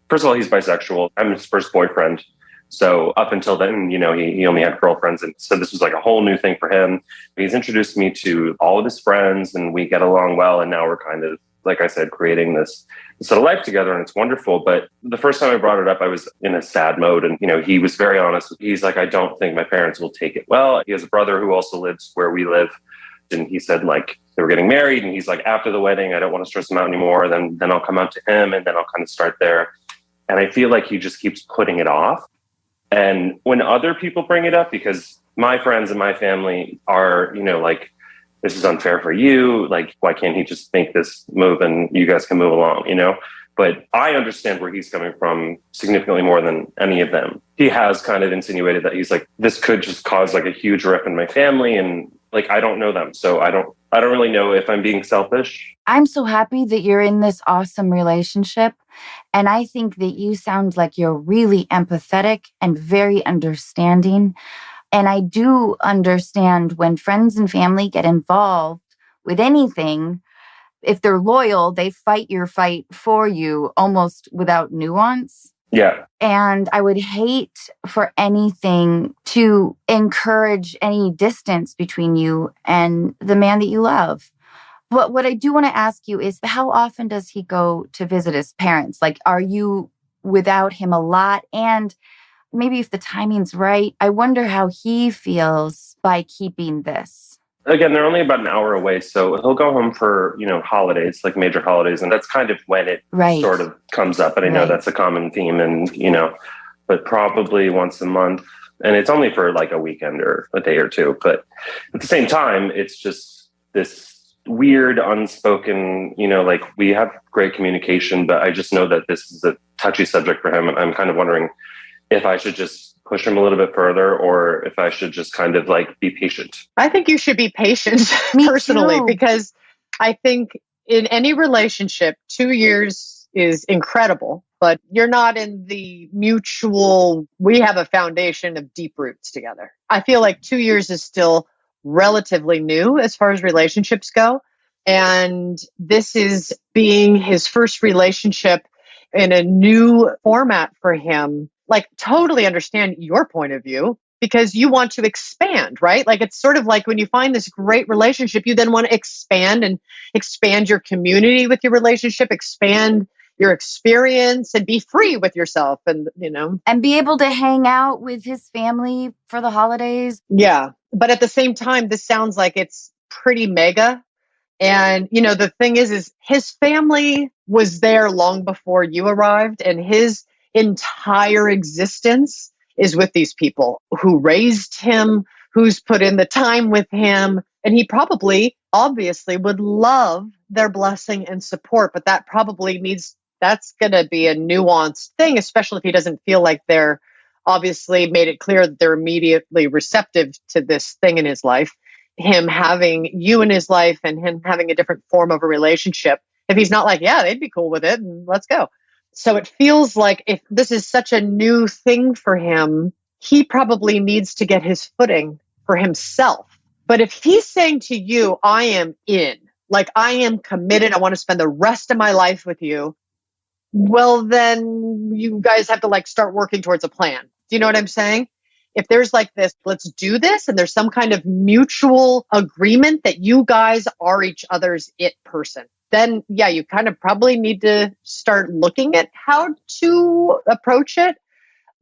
first of all, he's bisexual. I'm his first boyfriend. So up until then, he only had girlfriends. And so this was like a whole new thing for him. He's introduced me to all of his friends and we get along well. And now we're kind of, like I said, creating this sort of life together, and it's wonderful. But the first time I brought it up, I was in a sad mode. And, he was very honest. He's like, I don't think my parents will take it well. He has a brother who also lives where we live. And he said, like, they were getting married. And he's like, after the wedding, I don't want to stress him out anymore. Then I'll come out to him and then I'll kind of start there. And I feel like he just keeps putting it off. And when other people bring it up, because my friends and my family are, like, this is unfair for you. Like, why can't he just make this move and you guys can move along, But I understand where he's coming from significantly more than any of them. He has kind of insinuated that he's like, this could just cause like a huge rift in my family. And like, I don't know them. So I don't really know if I'm being selfish. I'm so happy that you're in this awesome relationship. And I think that you sound like you're really empathetic and very understanding. And I do understand when friends and family get involved with anything, if they're loyal, they fight your fight for you almost without nuance. Yeah. And I would hate for anything to encourage any distance between you and the man that you love. But what I do want to ask you is, how often does he go to visit his parents? Like, are you without him a lot? And maybe if the timing's right, I wonder how he feels by keeping this. Again, they're only about an hour away. So he'll go home for, holidays, like major holidays. And that's kind of when it sort of comes up. And I know that's a common theme and, but probably once a month. And it's only for like a weekend or a day or two. But at the same time, it's just this weird, unspoken, like we have great communication, but I just know that this is a touchy subject for him. And I'm kind of wondering if I should just push him a little bit further or if I should just kind of like be patient. I think you should be patient personally, because I think in any relationship, 2 years is incredible, but you're not in the mutual, we have a foundation of deep roots together. I feel like 2 years is still relatively new as far as relationships go. And this is being his first relationship in a new format for him. Like, totally understand your point of view because you want to expand, right? Like, it's sort of like when you find this great relationship, you then want to expand your community with your relationship, expand your experience and be free with yourself and, and be able to hang out with his family for the holidays. Yeah. But at the same time, this sounds like it's pretty mega. And, the thing is his family was there long before you arrived, and his entire existence is with these people who raised him, who's put in the time with him. And he probably, obviously, would love their blessing and support. But that probably that's going to be a nuanced thing, especially if he doesn't feel like they're obviously made it clear that they're immediately receptive to this thing in his life. him having you in his life and him having a different form of a relationship if he's not like, yeah, they'd be cool with it and let's go. So it feels like if this is such a new thing for him, he probably needs to get his footing for himself. But if he's saying to you, I am in, like I am committed, I want to spend the rest of my life with you, well, then you guys have to like start working towards a plan. Do you know what I'm saying? If there's like this, let's do this, and there's some kind of mutual agreement that you guys are each other's it person, then yeah, you kind of probably need to start looking at how to approach it.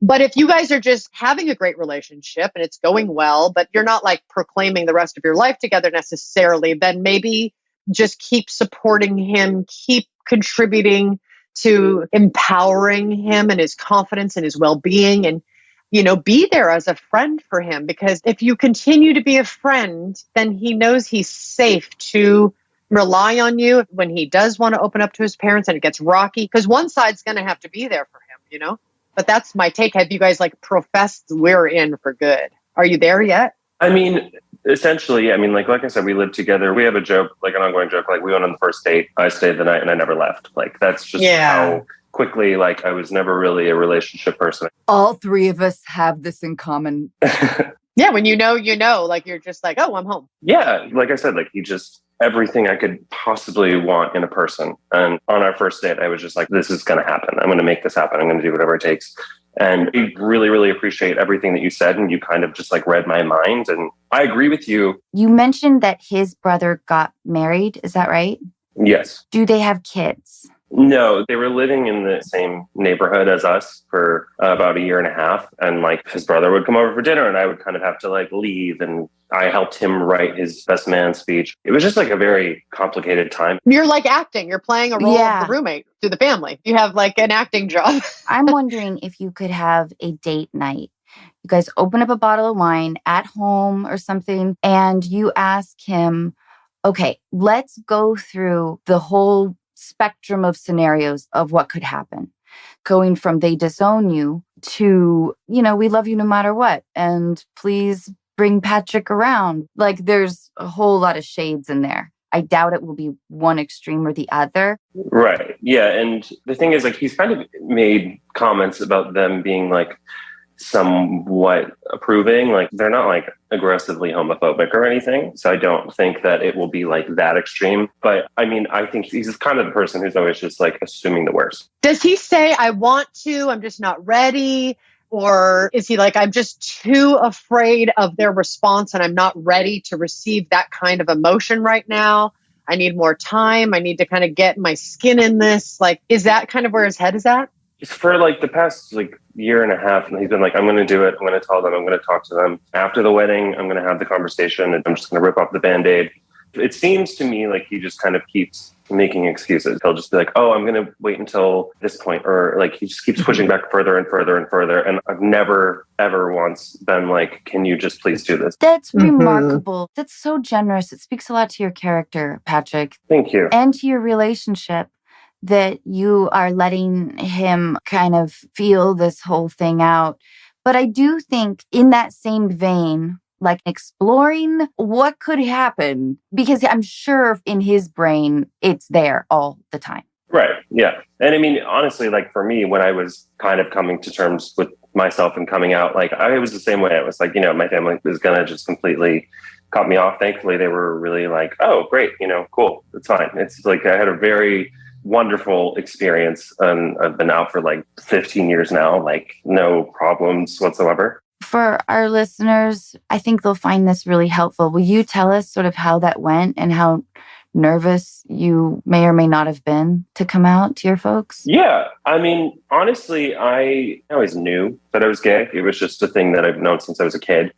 But if you guys are just having a great relationship and it's going well, but you're not like proclaiming the rest of your life together necessarily, then maybe just keep supporting him, keep contributing to empowering him and his confidence and his well-being, and, you know, be there as a friend for him. Because if you continue to be a friend, then he knows he's safe to rely on you when he does want to open up to his parents and it gets rocky, because one side's going to have to be there for him, you know? But that's my take. Have you guys like professed we're in for good? Are you there yet? I mean, essentially, I mean, like I said, we live together. We have a joke, like an ongoing joke, like we went on the first date. I stayed the night and I never left. Like that's just how quickly, like I was never really a relationship person. All three of us have this in common. Yeah, when you know, like you're just like, oh, I'm home. Yeah, like I said, like he just, everything I could possibly want in a person. And on our first date, I was just like, this is going to happen. I'm going to make this happen. I'm going to do whatever it takes. And I really, really appreciate everything that you said. And you kind of just like read my mind. And I agree with you. You mentioned that his brother got married. Is that right? Yes. Do they have kids? No, they were living in the same neighborhood as us for about a year and a half. And like his brother would come over for dinner and I would kind of have to like leave. And I helped him write his best man speech. It was just like a very complicated time. You're like acting. You're playing a role of the roommate to the family. You have like an acting job. I'm wondering if you could have a date night. You guys open up a bottle of wine at home or something, and you ask him, okay, let's go through the whole spectrum of scenarios of what could happen. Going from they disown you to, you know, we love you no matter what. And please bring Patrick around. Like there's a whole lot of shades in there. I doubt it will be one extreme or the other. Right. Yeah. And the thing is, like, he's kind of made comments about them being like somewhat approving. Like they're not like aggressively homophobic or anything. So I don't think that it will be like that extreme. But I mean, I think he's kind of the person who's always just like assuming the worst. Does he say, I want to, I'm just not ready? Or is he like, I'm just too afraid of their response and I'm not ready to receive that kind of emotion right now? I need more time. I need to kind of get my skin in this. Like, is that kind of where his head is at? For like the past like year and a half, and he's been like, I'm going to do it. I'm going to tell them. I'm going to talk to them. After the wedding, I'm going to have the conversation and I'm just going to rip off the Band-Aid. It seems to me like he just kind of keeps making excuses. He'll just be like, oh, I'm going to wait until this point. Or like he just keeps pushing back further and further and further. And I've never, ever once been like, can you just please do this? That's remarkable. That's so generous. It speaks a lot to your character, Patrick. Thank you. And to your relationship, that you are letting him kind of feel this whole thing out. But I do think in that same vein, like exploring what could happen, because I'm sure in his brain, it's there all the time. Right. Yeah. And I mean, honestly, like for me, when I was kind of coming to terms with myself and coming out, like I was the same way. I was like, you know, my family was going to just completely cut me off. Thankfully, they were really like, oh, great. You know, cool. It's fine. It's like I had a very wonderful experience. And I've been out for like 15 years now, like no problems whatsoever. For our listeners, I think they'll find this really helpful. Will you tell us sort of how that went and how nervous you may or may not have been to come out to your folks? Yeah. I mean, honestly, I always knew that I was gay. It was just a thing that I've known since I was a kid.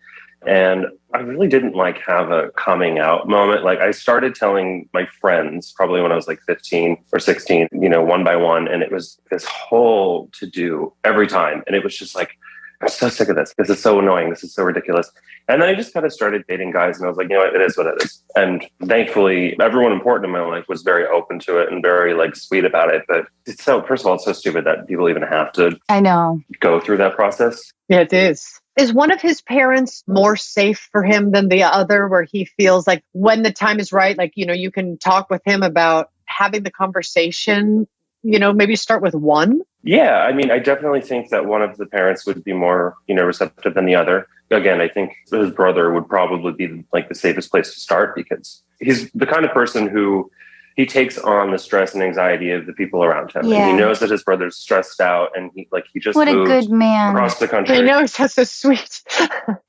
And I really didn't like have a coming out moment. Like I started telling my friends probably when I was like 15 or 16, you know, one by one. And it was this whole to do every time. And it was just like, I'm so sick of this. This is so annoying. This is so ridiculous. And then I just kind of started dating guys and I was like, you know what, it is what it is. And thankfully, everyone important in my life was very open to it and very like sweet about it. But it's so, first of all, it's so stupid that people even have to I know. Go through that process. Yeah, it is. Is one of his parents more safe for him than the other, where he feels like when the time is right, like, you can talk with him about having the conversation, maybe start with one? Yeah, I mean, I definitely think that one of the parents would be more, receptive than the other. Again, I think his brother would probably be like the safest place to start, because he's the kind of person who he takes on the stress and anxiety of the people around him. Yeah. And he knows that his brother's stressed out, and he just what a moved good man across the country. I know, he's so sweet.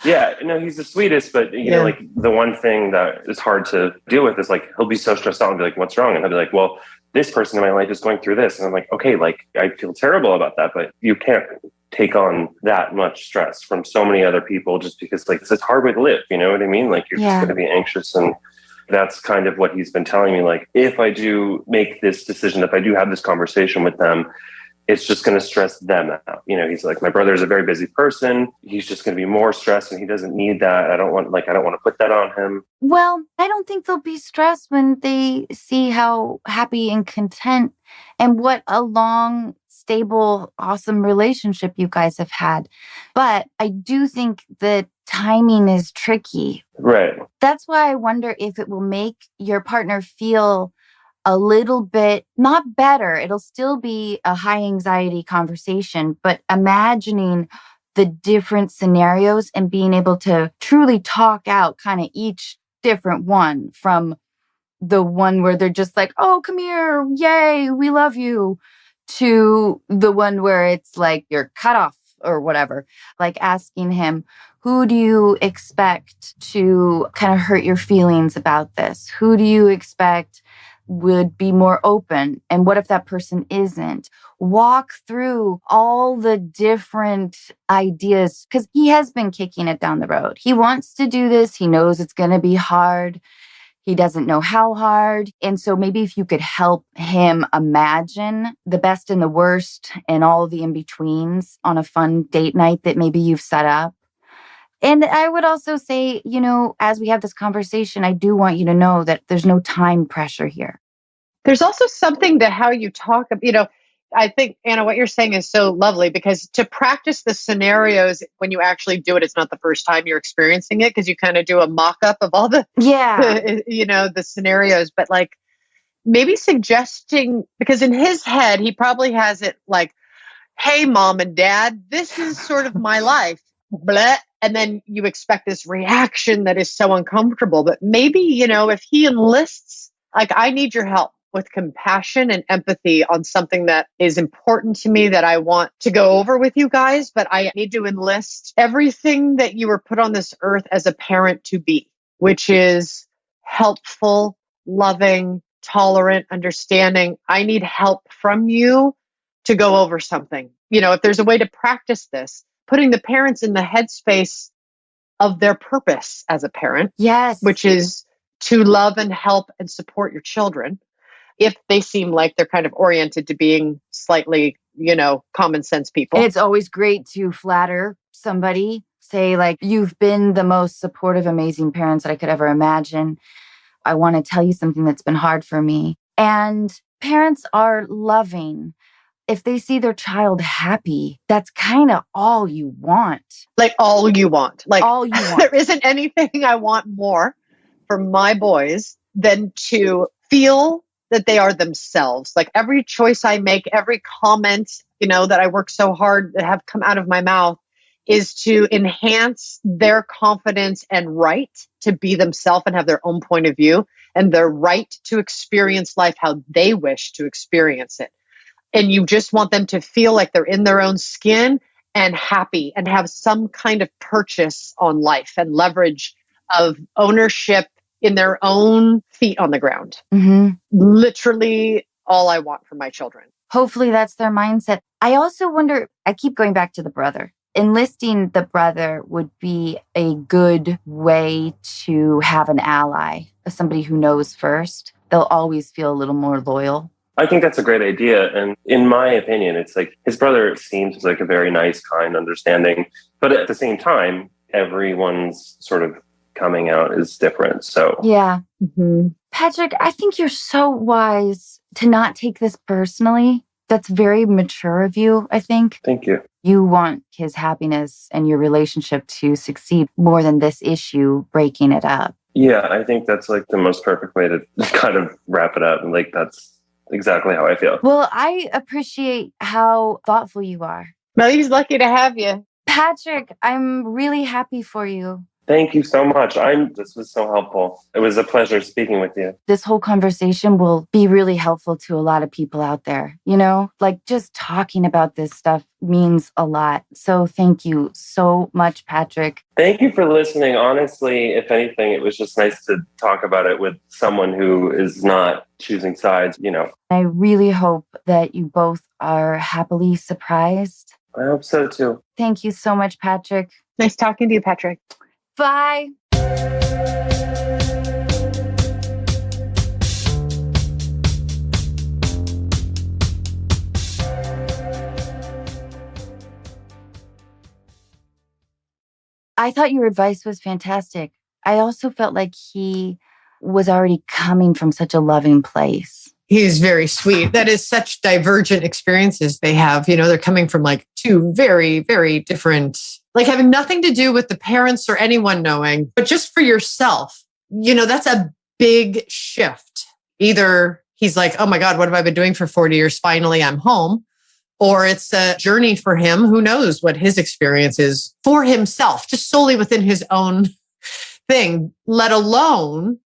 Yeah, he's the sweetest, but you know, like the one thing that is hard to deal with is like he'll be so stressed out and be like, "What's wrong?" And he'll be like, "Well, this person in my life is going through this." And I'm like, "Okay, like I feel terrible about that, but you can't take on that much stress from so many other people just because like it's a hard way to live, you know what I mean? Like you're just going to be anxious." And that's kind of what he's been telling me. Like, if I do make this decision, if I do have this conversation with them, it's just going to stress them out. He's like, my brother is a very busy person. He's just going to be more stressed, and he doesn't need that. I don't want to put that on him. Well, I don't think they'll be stressed when they see how happy and content and what a long, stable, awesome relationship you guys have had. But I do think the timing is tricky. Right. That's why I wonder if it will make your partner feel a little bit, not better. It'll still be a high anxiety conversation, but imagining the different scenarios and being able to truly talk out kind of each different one, from the one where they're just like, "Oh, come here. Yay. We love you," to the one where it's like you're cut off or whatever. Like asking him, who do you expect to kind of hurt your feelings about this? Who do you expect would be more open? And what if that person isn't? Walk through all the different ideas, because he has been kicking it down the road. He wants to do this. He knows it's going to be hard. He doesn't know how hard. And so maybe if you could help him imagine the best and the worst and all the in-betweens on a fun date night that maybe you've set up. And I would also say, as we have this conversation, I do want you to know that there's no time pressure here. There's also something to how you talk. I think, Anna, what you're saying is so lovely, because to practice the scenarios, when you actually do it, it's not the first time you're experiencing it, because you kind of do a mock-up of all the scenarios. But like maybe suggesting, because in his head, he probably has it like, "Hey, mom and dad, this is sort of my life." Blah. And then you expect this reaction that is so uncomfortable. But maybe, if he enlists, like, "I need your help with compassion and empathy on something that is important to me that I want to go over with you guys, but I need to enlist everything that you were put on this earth as a parent to be, which is helpful, loving, tolerant, understanding. I need help from you to go over something." If there's a way to practice this, putting the parents in the headspace of their purpose as a parent. Yes. Which is to love and help and support your children, if they seem like they're kind of oriented to being slightly, common sense people. It's always great to flatter somebody, say like, "You've been the most supportive, amazing parents that I could ever imagine. I want to tell you something that's been hard for me." And parents are loving. If they see their child happy, that's kind of all you want. Like all you want. Like all you want. There isn't anything I want more for my boys than to feel that they are themselves. Like every choice I make, every comment, that I work so hard to have come out of my mouth is to enhance their confidence and right to be themselves and have their own point of view, and their right to experience life how they wish to experience it. And you just want them to feel like they're in their own skin and happy and have some kind of purchase on life and leverage of ownership in their own feet on the ground. Mm-hmm. Literally all I want for my children. Hopefully that's their mindset. I also wonder, I keep going back to the brother. Enlisting the brother would be a good way to have an ally, somebody who knows first. They'll always feel a little more loyal. I think that's a great idea. And in my opinion, it's like his brother seems like a very nice, kind, understanding. But at the same time, everyone's sort of coming out is different. So yeah. Mm-hmm. Patrick, I think you're so wise to not take this personally. That's very mature of you, I think. Thank you. You want his happiness and your relationship to succeed more than this issue breaking it up. Yeah, I think that's like the most perfect way to kind of wrap it up. And like, that's exactly how I feel. Well, I appreciate how thoughtful you are. Well, he's lucky to have you. Patrick, I'm really happy for you. Thank you so much. This was so helpful. It was a pleasure speaking with you. This whole conversation will be really helpful to a lot of people out there. You know, like just talking about this stuff means a lot. So thank you so much, Patrick. Thank you for listening. Honestly, if anything, it was just nice to talk about it with someone who is not choosing sides, you know. I really hope that you both are happily surprised. I hope so too. Thank you so much, Patrick. Nice talking to you, Patrick. Bye. I thought your advice was fantastic. I also felt like he was already coming from such a loving place. He is very sweet. That is such divergent experiences they have. You know, they're coming from like two very, very different, like having nothing to do with the parents or anyone knowing, but just for yourself. You know, that's a big shift. Either he's like, oh my God, what have I been doing for 40 years? Finally, I'm home. Or it's a journey for him. Who knows what his experience is for himself, just solely within his own thing, let alone,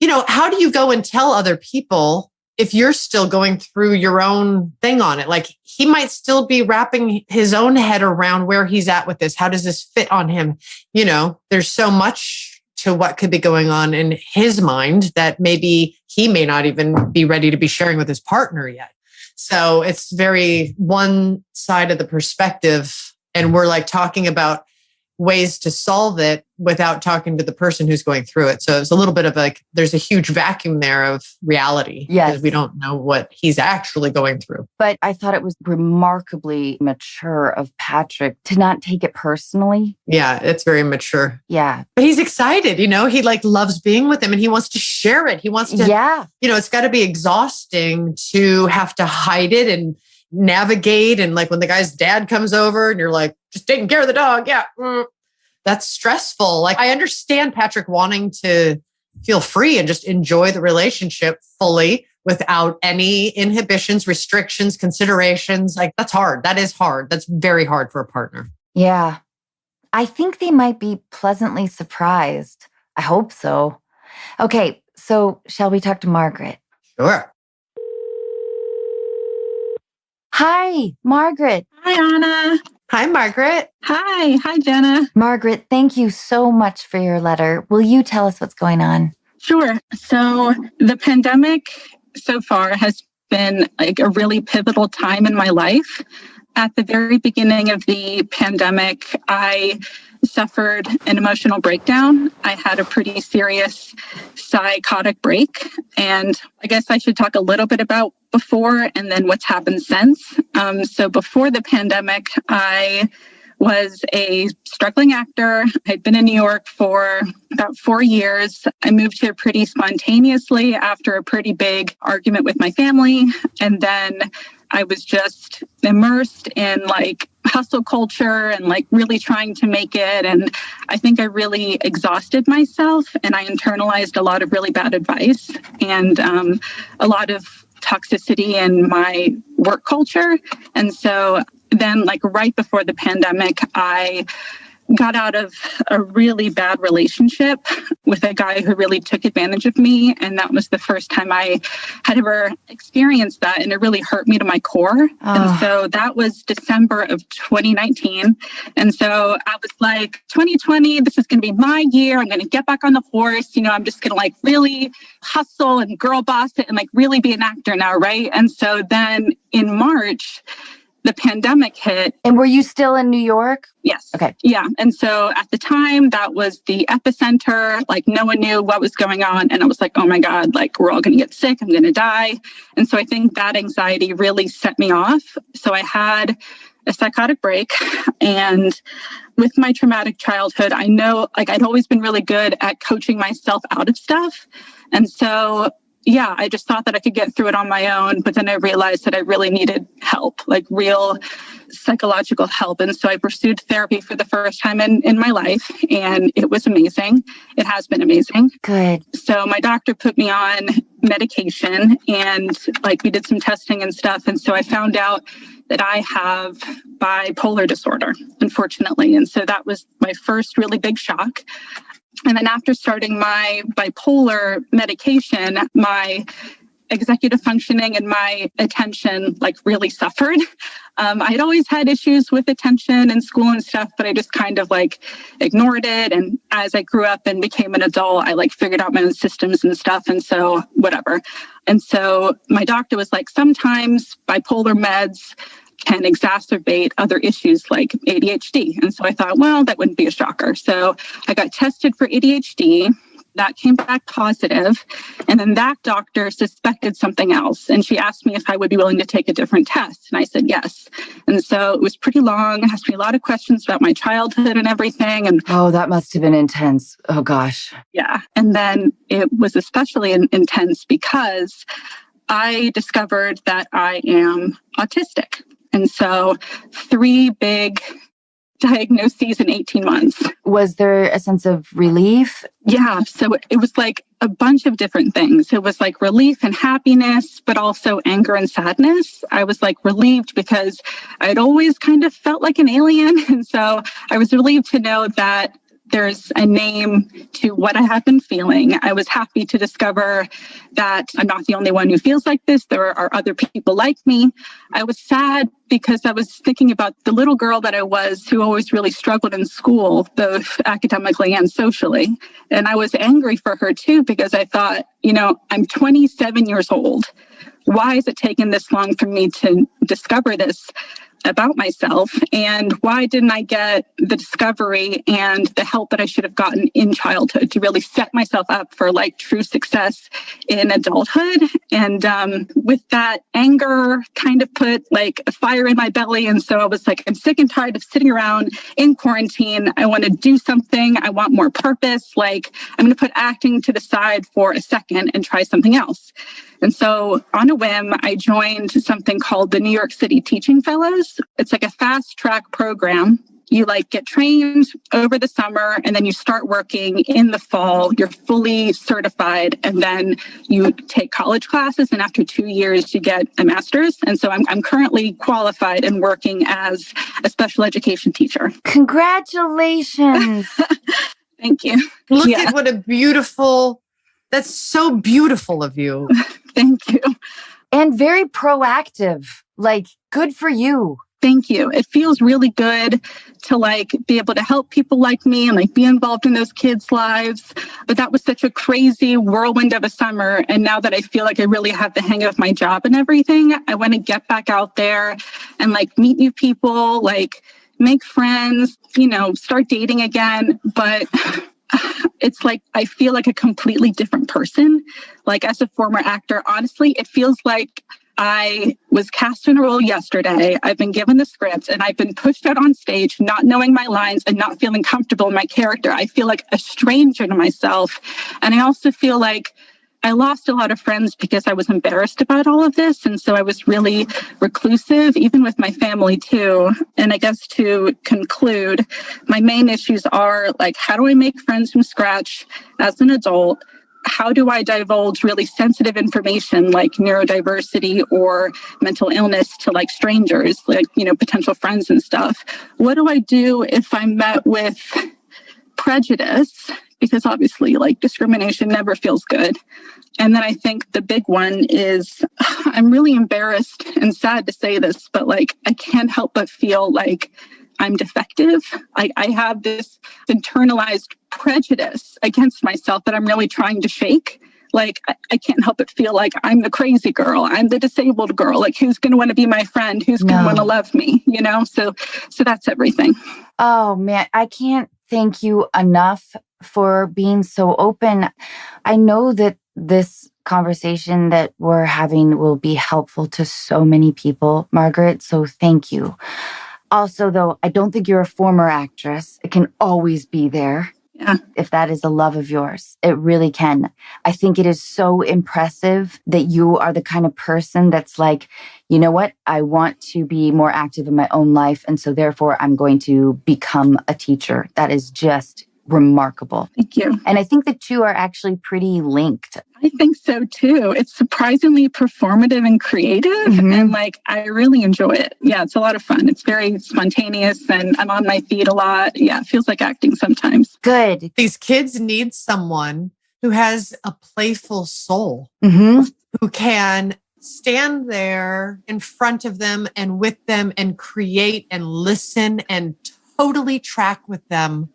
you know, how do you go and tell other people if you're still going through your own thing on it? Like he might still be wrapping his own head around where he's at with this. How does this fit on him? You know, there's so much to what could be going on in his mind that maybe he may not even be ready to be sharing with his partner yet. So it's very one side of the perspective. And we're like talking about ways to solve it without talking to the person who's going through it. So it's a little bit of like, there's a huge vacuum there of reality. Yes. Because we don't know what he's actually going through. But I thought it was remarkably mature of Patrick to not take it personally. Yeah, it's very mature. Yeah. But he's excited, you know, he like loves being with him and he wants to share it. He wants to, you know, it's got to be exhausting to have to hide it and navigate. And like when the guy's dad comes over and you're like, just taking care of the dog. Yeah. That's stressful. Like I understand Patrick wanting to feel free and just enjoy the relationship fully without any inhibitions, restrictions, considerations. Like that's hard. That is hard. That's very hard for a partner. Yeah. I think they might be pleasantly surprised. I hope so. Okay. So shall we talk to Margaret? Sure. Hi, Margaret. Hi, Anna. Hi, Margaret. Hi, Jenna. Margaret, thank you so much for your letter. Will you tell us what's going on? Sure. So the pandemic so far has been like a really pivotal time in my life. At the very beginning of the pandemic, I suffered an emotional breakdown. I had a pretty serious psychotic break. And I guess I should talk a little bit about before and then what's happened since. So before the pandemic, I was a struggling actor. I'd been in New York for about 4 years. I moved here pretty spontaneously after a pretty big argument with my family. And then I was just immersed in like hustle culture and like really trying to make it. And I think I really exhausted myself and I internalized a lot of really bad advice and a lot of toxicity in my work culture. And so then like right before the pandemic, I got out of a really bad relationship with a guy who really took advantage of me. And that was the first time I had ever experienced that. And it really hurt me to my core. And so that was December of 2019. And so I was like, 2020, this is going to be my year. I'm going to get back on the horse. You know, I'm just going to like really hustle and girl boss it and like really be an actor now, right? And so then in March, the pandemic hit. And were you still in New York? Yes. Okay. Yeah. And so at the time, that was the epicenter. Like no one knew what was going on. And I was like, oh my God, like we're all going to get sick. I'm going to die. And so I think that anxiety really set me off. So I had a psychotic break. And with my traumatic childhood, I know like I'd always been really good at coaching myself out of stuff. And so yeah, I just thought that I could get through it on my own. But then I realized that I really needed help, like real psychological help. And so I pursued therapy for the first time in my life. And it was amazing. It has been amazing. Good. So my doctor put me on medication and like we did some testing and stuff. And so I found out that I have bipolar disorder, unfortunately. And so that was my first really big shock. And then after starting my bipolar medication, my executive functioning and my attention like really suffered. I'd always had issues with attention in school and stuff, but I just kind of like ignored it. And as I grew up and became an adult, I like figured out my own systems and stuff. And so whatever. And so my doctor was like, sometimes bipolar meds can exacerbate other issues like ADHD. And so I thought, well, that wouldn't be a shocker. So I got tested for ADHD. That came back positive. And then that doctor suspected something else. And she asked me if I would be willing to take a different test. And I said yes. And so it was pretty long. Asked me a lot of questions about my childhood and everything. And oh, that must have been intense. Oh, gosh. Yeah. And then it was especially intense because I discovered that I am autistic. And so 3 big diagnoses in 18 months. Was there a sense of relief? Yeah. So it was like a bunch of different things. It was like relief and happiness, but also anger and sadness. I was like relieved because I'd always kind of felt like an alien. And so I was relieved to know that there's a name to what I have been feeling. I was happy to discover that I'm not the only one who feels like this. There are other people like me. I was sad because I was thinking about the little girl that I was who always really struggled in school, both academically and socially. And I was angry for her too, because I thought, I'm 27 years old. Why is it taking this long for me to discover this about myself? And why didn't I get the discovery and the help that I should have gotten in childhood to really set myself up for like true success in adulthood? And with that, anger kind of put like a fire in my belly. And so I was like, I'm sick and tired of sitting around in quarantine. I want to do something. I want more purpose. Like I'm going to put acting to the side for a second and try something else. And so on a whim, I joined something called the New York City Teaching Fellows. It's like a fast track program. You like get trained over the summer and then you start working in the fall. You're fully certified and then you take college classes. And after 2 years, you get a master's. And so I'm currently qualified and working as a special education teacher. Congratulations. Thank you. Look at what a beautiful, that's so beautiful of you. Thank you. And very proactive, like good for you. Thank you. It feels really good to like be able to help people like me and like be involved in those kids' lives. But that was such a crazy whirlwind of a summer. And now that I feel like I really have the hang of my job and everything, I want to get back out there and like meet new people, like make friends, start dating again. But it's like, I feel like a completely different person. Like as a former actor, honestly, it feels like I was cast in a role yesterday. I've been given the script and I've been pushed out on stage, not knowing my lines and not feeling comfortable in my character. I feel like a stranger to myself. And I also feel like I lost a lot of friends because I was embarrassed about all of this. And so I was really reclusive, even with my family too. And I guess to conclude, my main issues are like, how do I make friends from scratch as an adult? How do I divulge really sensitive information like neurodiversity or mental illness to like strangers, like, potential friends and stuff? What do I do if I'm met with prejudice? Because obviously like discrimination never feels good. And then I think the big one is I'm really embarrassed and sad to say this, but like I can't help but feel like I'm defective. I have this internalized prejudice against myself that I'm really trying to shake. Like, I can't help but feel like I'm the crazy girl. I'm the disabled girl. Like, who's going to want to be my friend? Who's going to want to love me? So that's everything. Oh, man, I can't thank you enough for being so open. I know that this conversation that we're having will be helpful to so many people, Margaret. So thank you. Also, though, I don't think you're a former actress. It can always be there. Yeah. If that is a love of yours, it really can. I think it is so impressive that you are the kind of person that's like, you know what? I want to be more active in my own life. And so therefore, I'm going to become a teacher. That is just remarkable. Thank you. And I think the two are actually pretty linked. I think so too. It's surprisingly performative and creative. And like, I really enjoy it. Yeah, it's a lot of fun. It's very spontaneous and I'm on my feet a lot. Yeah, it feels like acting sometimes. Good. These kids need someone who has a playful soul, who can stand there in front of them and with them and create and listen and totally track with them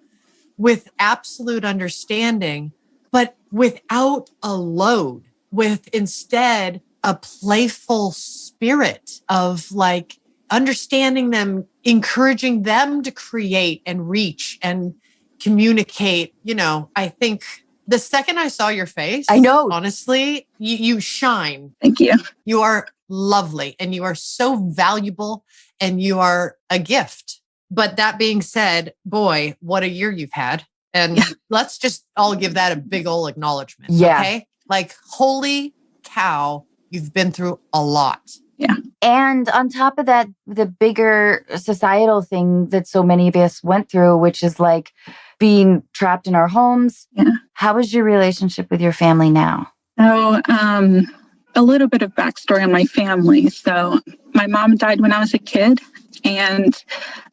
with absolute understanding, but without a load, with instead a playful spirit of like understanding them, encouraging them to create and reach and communicate. You know, I think the second I saw your face, I know, honestly, you shine. Thank you. You are lovely and you are so valuable and you are a gift. But that being said, boy, what a year you've had. And let's just all give that a big old acknowledgement. Yeah. Okay. Like, holy cow, you've been through a lot. Yeah. And on top of that, the bigger societal thing that so many of us went through, which is like being trapped in our homes. Yeah. How is your relationship with your family now? So, a little bit of backstory on my family. So my mom died when I was a kid. And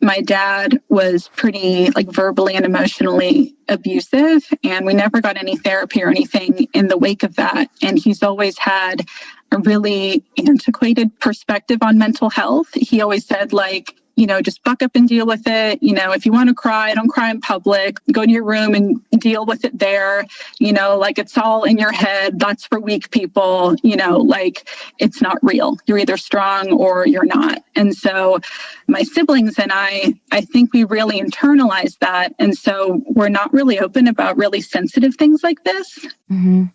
my dad was pretty like verbally and emotionally abusive. And we never got any therapy or anything in the wake of that. And he's always had a really antiquated perspective on mental health. He always said, like, you know, just buck up and deal with it. You know, if you want to cry, don't cry in public. Go to your room and deal with it there. You know, like it's all in your head. That's for weak people. You know, like it's not real. You're either strong or you're not. And so my siblings and I think we really internalized that. And so we're not really open about really sensitive things like this.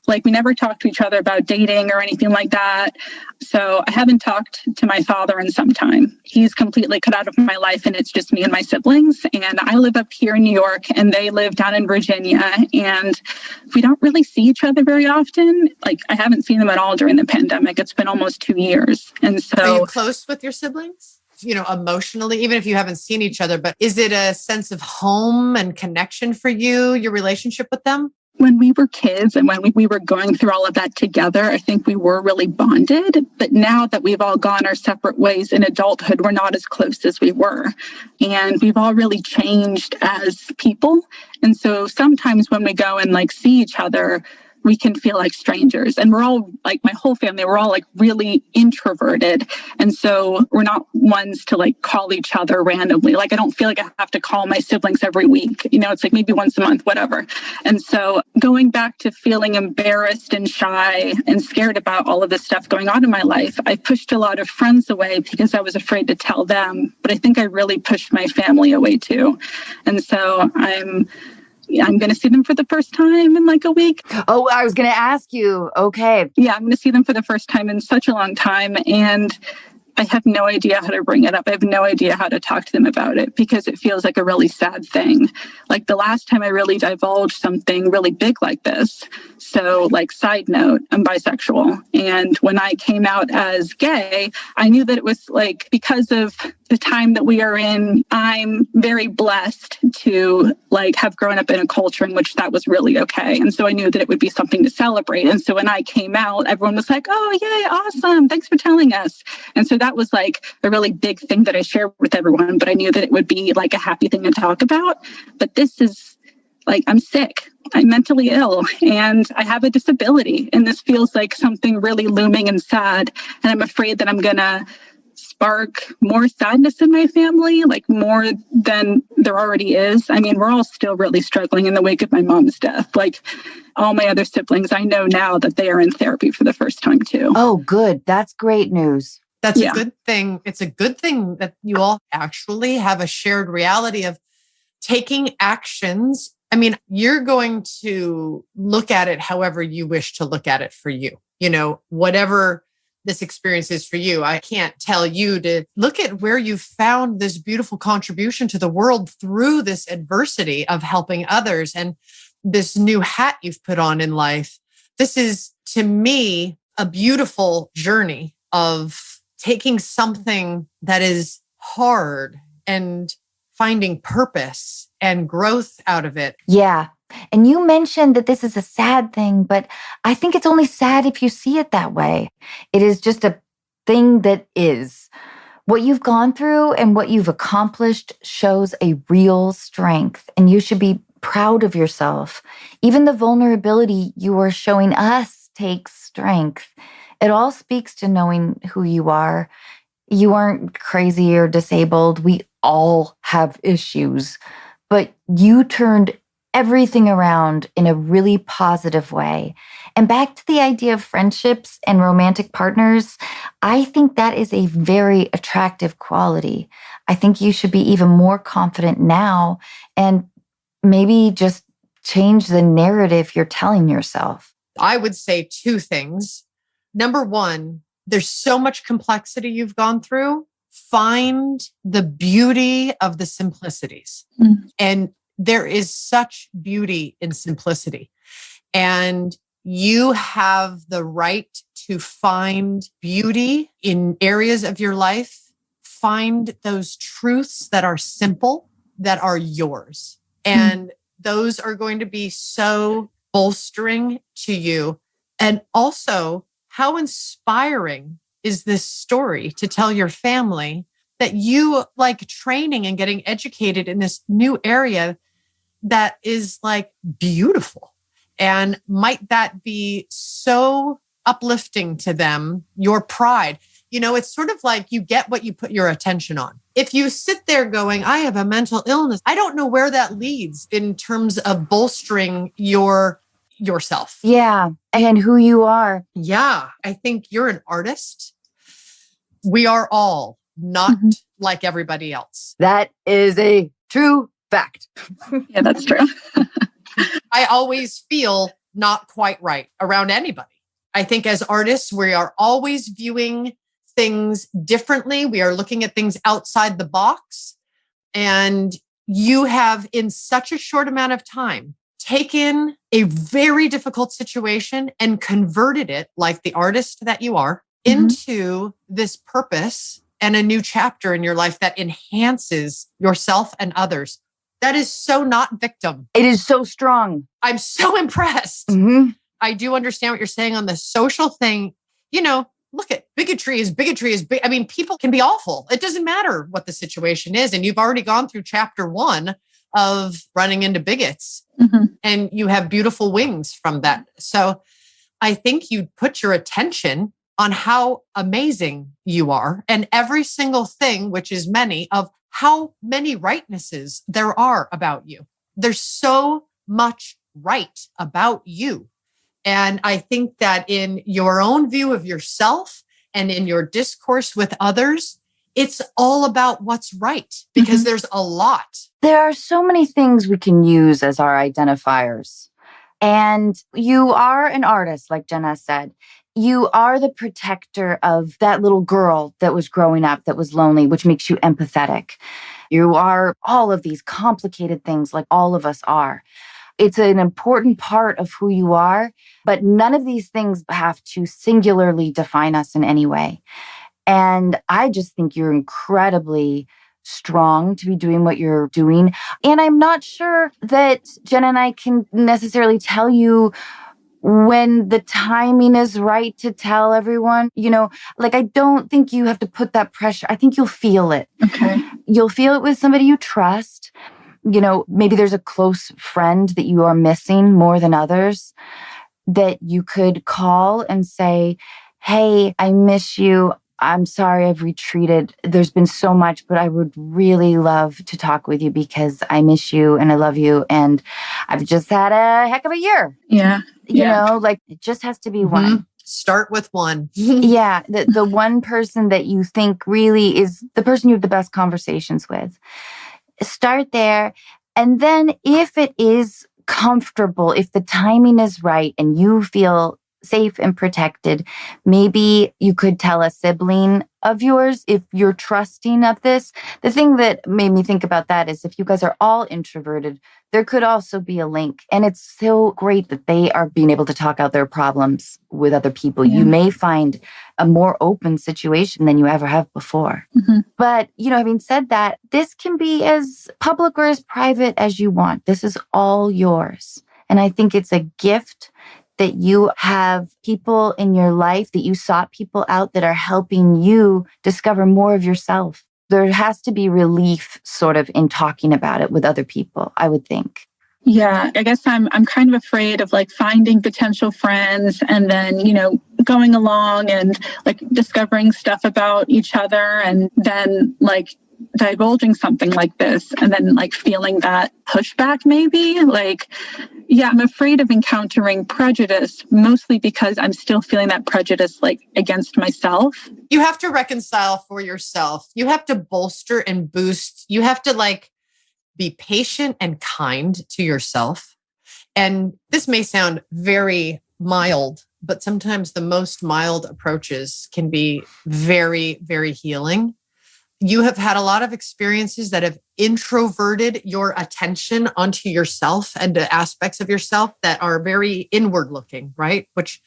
Like we never talked to each other about dating or anything like that. So I haven't talked to my father in some time. He's completely cut out of my life and it's just me and my siblings. And I live up here in New York and they live down in Virginia. And we don't really see each other very often. Like I haven't seen them at all during the pandemic. It's been almost 2 years. And so are you close with your siblings? You know, emotionally, even if you haven't seen each other, but is it a sense of home and connection for you, your relationship with them? When we were kids and when we were going through all of that together, I think we were really bonded. But now that we've all gone our separate ways in adulthood, we're not as close as we were. And we've all really changed as people. And so sometimes when we go and like see each other, we can feel like strangers. And we're all like, my whole family, we're all like really introverted. And so we're not ones to like call each other randomly. Like, I don't feel like I have to call my siblings every week. You know, it's like maybe once a month, whatever. And so going back to feeling embarrassed and shy and scared about all of this stuff going on in my life, I pushed a lot of friends away because I was afraid to tell them. But I think I really pushed my family away too. And so I'm going to see them for the first time in like a week. Oh, I was going to ask you. Okay. Yeah, I'm going to see them for the first time in such a long time. And I have no idea how to bring it up. I have no idea how to talk to them about it because it feels like a really sad thing. Like the last time I really divulged something really big like this. So like side note, I'm bisexual. And when I came out as gay, I knew that it was like because of the time that we are in, I'm very blessed to like have grown up in a culture in which that was really okay. And so I knew that it would be something to celebrate. And so when I came out, everyone was like, oh, yay, awesome. Thanks for telling us. And so that was like a really big thing that I shared with everyone, but I knew that it would be like a happy thing to talk about. But this is like, I'm sick. I'm mentally ill and I have a disability. And this feels like something really looming and sad. And I'm afraid that I'm going to spark more sadness in my family, like more than there already is. I mean, we're all still really struggling in the wake of my mom's death. Like all my other siblings, I know now that they are in therapy for the first time too. Oh, good. That's great news. That's a good thing. It's a good thing that you all actually have a shared reality of taking actions. I mean, you're going to look at it however you wish to look at it for you. You know, whatever this experience is for you. I can't tell you to look at where you found this beautiful contribution to the world through this adversity of helping others and this new hat you've put on in life. This is, to me, a beautiful journey of taking something that is hard and finding purpose and growth out of it. Yeah. And you mentioned that this is a sad thing, but I think it's only sad if you see it that way. It is just a thing that is. What you've gone through and what you've accomplished shows a real strength, and you should be proud of yourself. Even the vulnerability you are showing us takes strength. It all speaks to knowing who you are. You aren't crazy or disabled. We all have issues, but you turned everything around in a really positive way. And back to the idea of friendships and romantic partners, I think that is a very attractive quality. I think you should be even more confident now and maybe just change the narrative you're telling yourself. I would say two things. Number one, there's so much complexity you've gone through. Find the beauty of the simplicities. And there is such beauty in simplicity. And you have the right to find beauty in areas of your life. Find those truths that are simple, that are yours. And those are going to be so bolstering to you. And also, how inspiring is this story to tell your family that you like training and getting educated in this new area that is like beautiful? And might that be so uplifting to them, your pride? You know, it's sort of like you get what you put your attention on. If you sit there going, I have a mental illness, I don't know where that leads in terms of bolstering yourself. Yeah. And who you are. Yeah. I think you're an artist. We are all not like everybody else. That is a true fact. Yeah, that's true. I always feel not quite right around anybody. I think as artists, we are always viewing things differently. We are looking at things outside the box. And you have, in such a short amount of time, taken a very difficult situation and converted it, like the artist that you are, into this purpose and a new chapter in your life that enhances yourself and others. That is so not victim. It is so strong. I'm so impressed. I do understand what you're saying on the social thing. You know, look at bigotry is big. I mean, people can be awful. It doesn't matter what the situation is. And you've already gone through chapter 1 of running into bigots and you have beautiful wings from that. So I think you put your attention on how amazing you are and every single thing, which is many, of how many rightnesses there are about you. There's so much right about you. And I think that in your own view of yourself and in your discourse with others, it's all about what's right because there's a lot. There are so many things we can use as our identifiers. And you are an artist, like Jenna said. You are the protector of that little girl that was growing up, that was lonely, which makes you empathetic. You are all of these complicated things like all of us are. It's an important part of who you are, but none of these things have to singularly define us in any way. And I just think you're incredibly strong to be doing what you're doing. And I'm not sure that Jenna and I can necessarily tell you when the timing is right to tell everyone, you know, like, I don't think you have to put that pressure. I think you'll feel it. Okay. You'll feel it with somebody you trust. You know, maybe there's a close friend that you are missing more than others that you could call and say, hey, I miss you. I'm sorry I've retreated. There's been so much, but I would really love to talk with you because I miss you and I love you. And I've just had a heck of a year. Yeah. You know, like it just has to be one. Start with one. Yeah. The one person that you think really is the person you have the best conversations with. Start there. And then if it is comfortable, if the timing is right and you feel safe and protected. Maybe you could tell a sibling of yours if you're trusting of this. The thing that made me think about that is if you guys are all introverted, there could also be a link. And it's so great that they are being able to talk out their problems with other people. Yeah. You may find a more open situation than you ever have before. Mm-hmm. But, having said that, this can be as public or as private as you want. This is all yours. And I think it's a gift that you have people in your life, that you sought people out that are helping you discover more of yourself. There has to be relief sort of in talking about it with other people, I would think. Yeah, I guess I'm kind of afraid of finding potential friends and then, going along and discovering stuff about each other and then divulging something like this and then feeling that pushback maybe. I'm afraid of encountering prejudice, mostly because I'm still feeling that prejudice against myself. You have to reconcile for yourself. You have to bolster and boost. You have to be patient and kind to yourself. And this may sound very mild, but sometimes the most mild approaches can be very, very healing. You have had a lot of experiences that have introverted your attention onto yourself and to aspects of yourself that are very inward looking, right? Which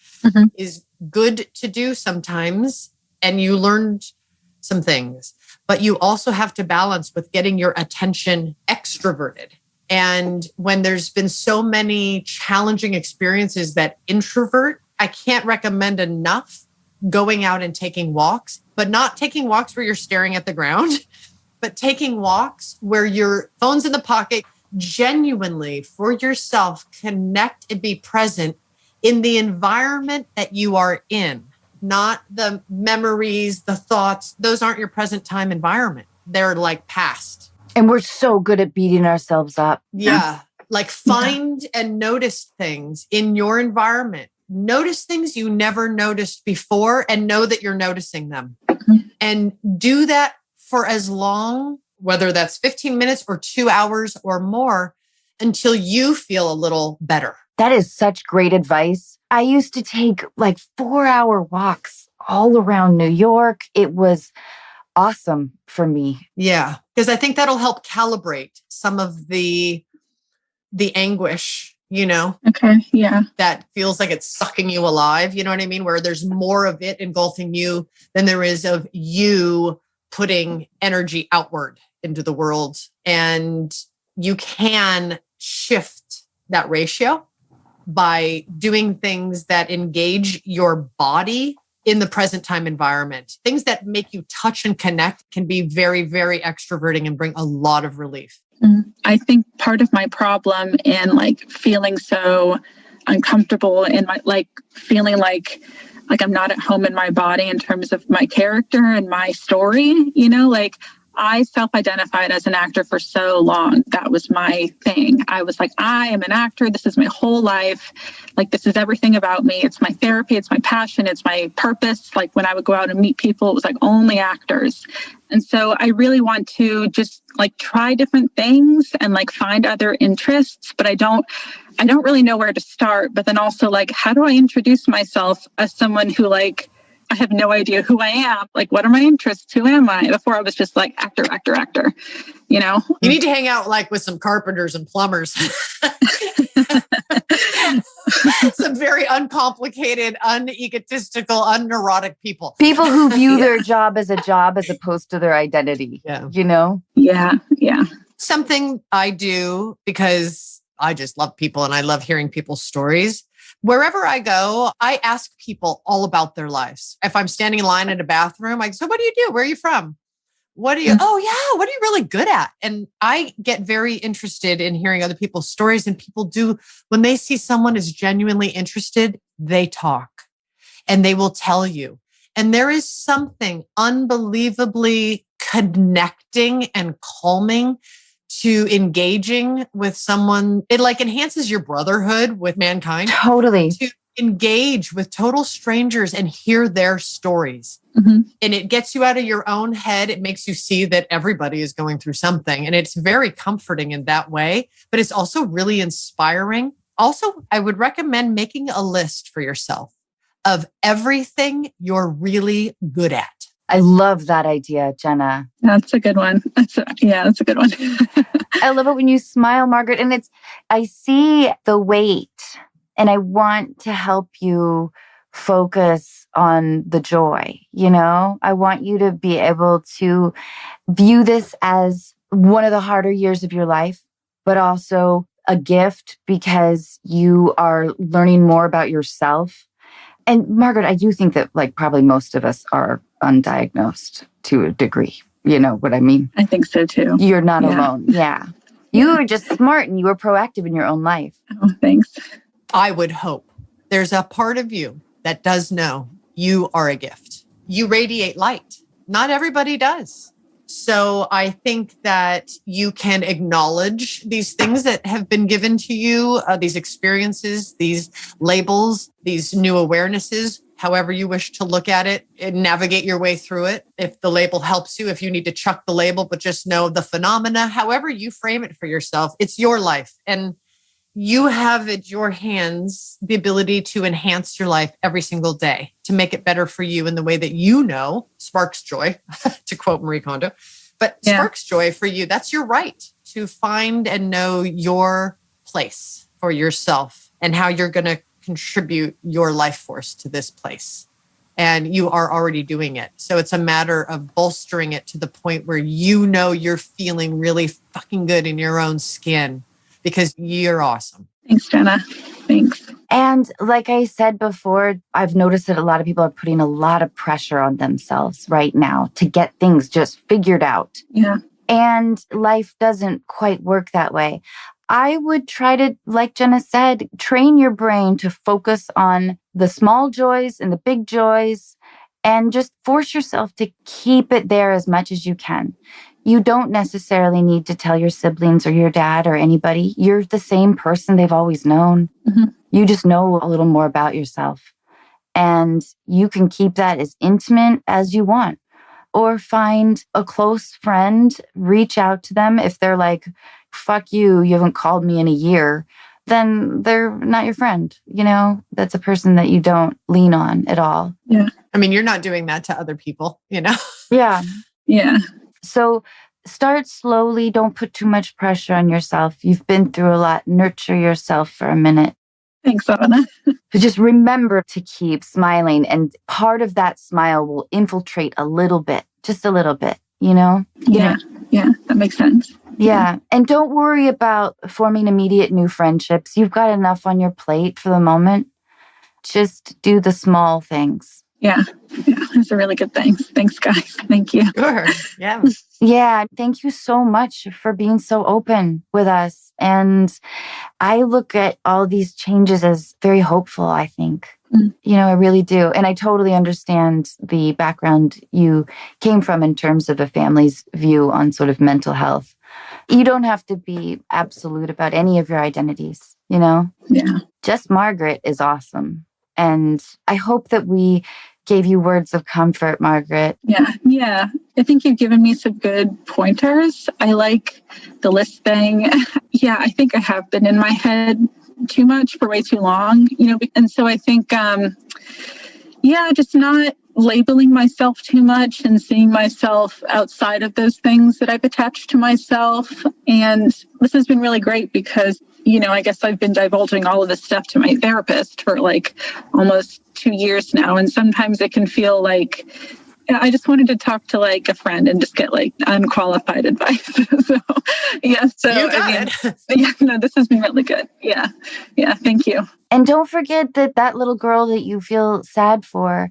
is good to do sometimes. And you learned some things, but you also have to balance with getting your attention extroverted. And when there's been so many challenging experiences that introvert, I can't recommend enough going out and taking walks, but not taking walks where you're staring at the ground, but taking walks where your phone's in the pocket, genuinely for yourself, connect and be present in the environment that you are in, not the memories, the thoughts. Those aren't your present time environment. They're past. And we're so good at beating ourselves up. Yeah. Find and notice things in your environment. Notice things you never noticed before and know that you're noticing them. Mm-hmm. And do that for as long, whether that's 15 minutes or 2 hours or more, until you feel a little better. That is such great advice. I used to take 4-hour walks all around New York. It was awesome for me. Yeah, because I think that'll help calibrate some of the anguish. Okay. Yeah. That feels like it's sucking you alive. You know what I mean? Where there's more of it engulfing you than there is of you putting energy outward into the world. And you can shift that ratio by doing things that engage your body in the present time environment. Things that make you touch and connect can be very, very extroverting and bring a lot of relief. I think part of my problem in feeling so uncomfortable in my feeling like I'm not at home in my body in terms of my character and my story, I self-identified as an actor for so long. That was my thing. I was I am an actor. This is my whole life. This is everything about me. It's my therapy. It's my passion. It's my purpose. When I would go out and meet people, it was only actors. And so I really want to just try different things and find other interests, but I don't really know where to start. But then also how do I introduce myself as someone who I have no idea who I am. What are my interests? Who am I? Before I was just actor. You need to hang out with some carpenters and plumbers. Some very uncomplicated, unegotistical, unneurotic people. People who view their job as opposed to their identity. Yeah. Yeah. Something I do because I just love people and I love hearing people's stories. Wherever I go, I ask people all about their lives. If I'm standing in line at a bathroom, so what do you do? Where are you from? What are you really good at? And I get very interested in hearing other people's stories, and people do, when they see someone is genuinely interested, they talk and they will tell you. And there is something unbelievably connecting and calming to engaging with someone. It enhances your brotherhood with mankind. Totally. To engage with total strangers and hear their stories. Mm-hmm. And it gets you out of your own head. It makes you see that everybody is going through something. And it's very comforting in that way, but it's also really inspiring. Also, I would recommend making a list for yourself of everything you're really good at. I love that idea, Jenna. That's a good one. That's a good one. I love it when you smile, Margaret. And I see the weight and I want to help you focus on the joy. I want you to be able to view this as one of the harder years of your life, but also a gift because you are learning more about yourself. And Margaret, I do think that probably most of us are undiagnosed to a degree. You know what I mean? I think so too. You're not alone. Yeah. You were just smart and you were proactive in your own life. Oh, thanks. I would hope there's a part of you that does know you are a gift. You radiate light. Not everybody does. So I think that you can acknowledge these things that have been given to you, these experiences, these labels, these new awarenesses, however you wish to look at it, and navigate your way through it. If the label helps you, if you need to chuck the label, but just know the phenomena, however you frame it for yourself, it's your life. And you have at your hands the ability to enhance your life every single day, to make it better for you in the way that sparks joy, to quote Marie Kondo. But sparks joy for you. That's your right to find and know your place for yourself and how you're going to contribute your life force to this place. And you are already doing it. So it's a matter of bolstering it to the point where you're feeling really fucking good in your own skin because you're awesome. Thanks, Jenna. Thanks. And like I said before, I've noticed that a lot of people are putting a lot of pressure on themselves right now to get things just figured out. Yeah. And life doesn't quite work that way. I would try to, like Jenna said, train your brain to focus on the small joys and the big joys and just force yourself to keep it there as much as you can. You don't necessarily need to tell your siblings or your dad or anybody. You're the same person they've always known. Mm-hmm. You just know a little more about yourself. And you can keep that as intimate as you want. Or find a close friend, reach out to them. If they're like, fuck you haven't called me in a year, then they're not your friend. That's a person that you don't lean on at all. Yeah. I mean, you're not doing that to other people, Yeah. Yeah. So start slowly. Don't put too much pressure on yourself. You've been through a lot. Nurture yourself for a minute. Thanks, Anna. But just remember to keep smiling. And part of that smile will infiltrate a little bit, just a little bit, Yeah. Yeah. That makes sense. Yeah. And don't worry about forming immediate new friendships. You've got enough on your plate for the moment. Just do the small things. Yeah. Those are really good things. Thanks, guys. Thank you. Sure. Yeah. Yeah. Thank you so much for being so open with us. And I look at all these changes as very hopeful, I think. I really do. And I totally understand the background you came from in terms of a family's view on sort of mental health. You don't have to be absolute about any of your identities, Yeah. Just Margaret is awesome. And I hope that we gave you words of comfort, Margaret. Yeah. I think you've given me some good pointers. I like the list thing. Yeah, I think I have been in my head too much for way too long, and so I think, just not labeling myself too much and seeing myself outside of those things that I've attached to myself. And this has been really great because, I guess I've been divulging all of this stuff to my therapist for almost 2 years now. And sometimes it can feel like I just wanted to talk to a friend and just get unqualified advice. So You got it. This has been really good. Yeah. Thank you. And don't forget that little girl that you feel sad for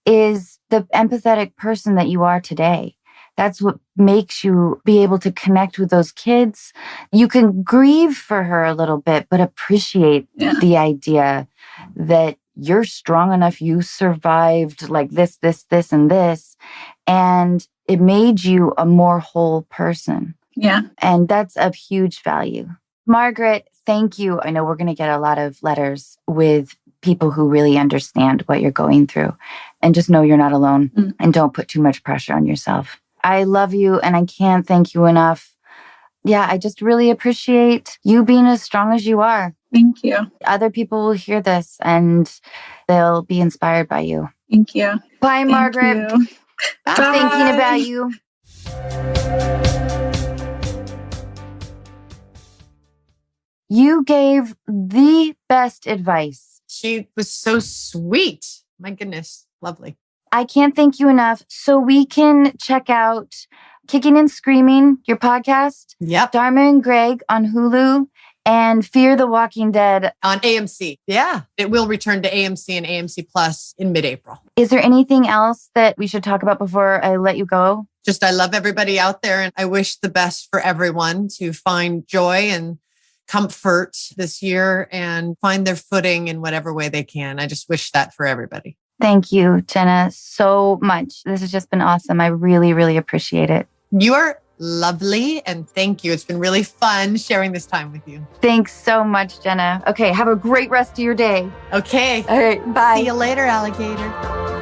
is the empathetic person that you are today. That's what makes you be able to connect with those kids. You can grieve for her a little bit, but appreciate the idea that you're strong enough. You survived this, and this, and it made you a more whole person. Yeah. And that's of huge value. Margaret, thank you. I know we're going to get a lot of letters with people who really understand what you're going through. And just know you're not alone and don't put too much pressure on yourself. I love you and I can't thank you enough. Yeah, I just really appreciate you being as strong as you are. Thank you. Other people will hear this and they'll be inspired by you. Thank you. Bye, Thank Margaret. you. I'm thinking about you. You gave the best advice. She was so sweet. My goodness. Lovely. I can't thank you enough. So we can check out Kicking and Screaming, your podcast. Yep. Dharma and Greg on Hulu, and Fear the Walking Dead on AMC. Yeah. It will return to AMC and AMC Plus in mid-April. Is there anything else that we should talk about before I let you go? Just, I love everybody out there, and I wish the best for everyone to find joy and comfort this year and find their footing in whatever way they can. I just wish that for everybody. Thank you, Jenna, so much. This has just been awesome. I really, really appreciate it. You are lovely, and thank you. It's been really fun sharing this time with you. Thanks so much, Jenna. Okay, have a great rest of your day. Okay. All right, bye. See you later, alligator.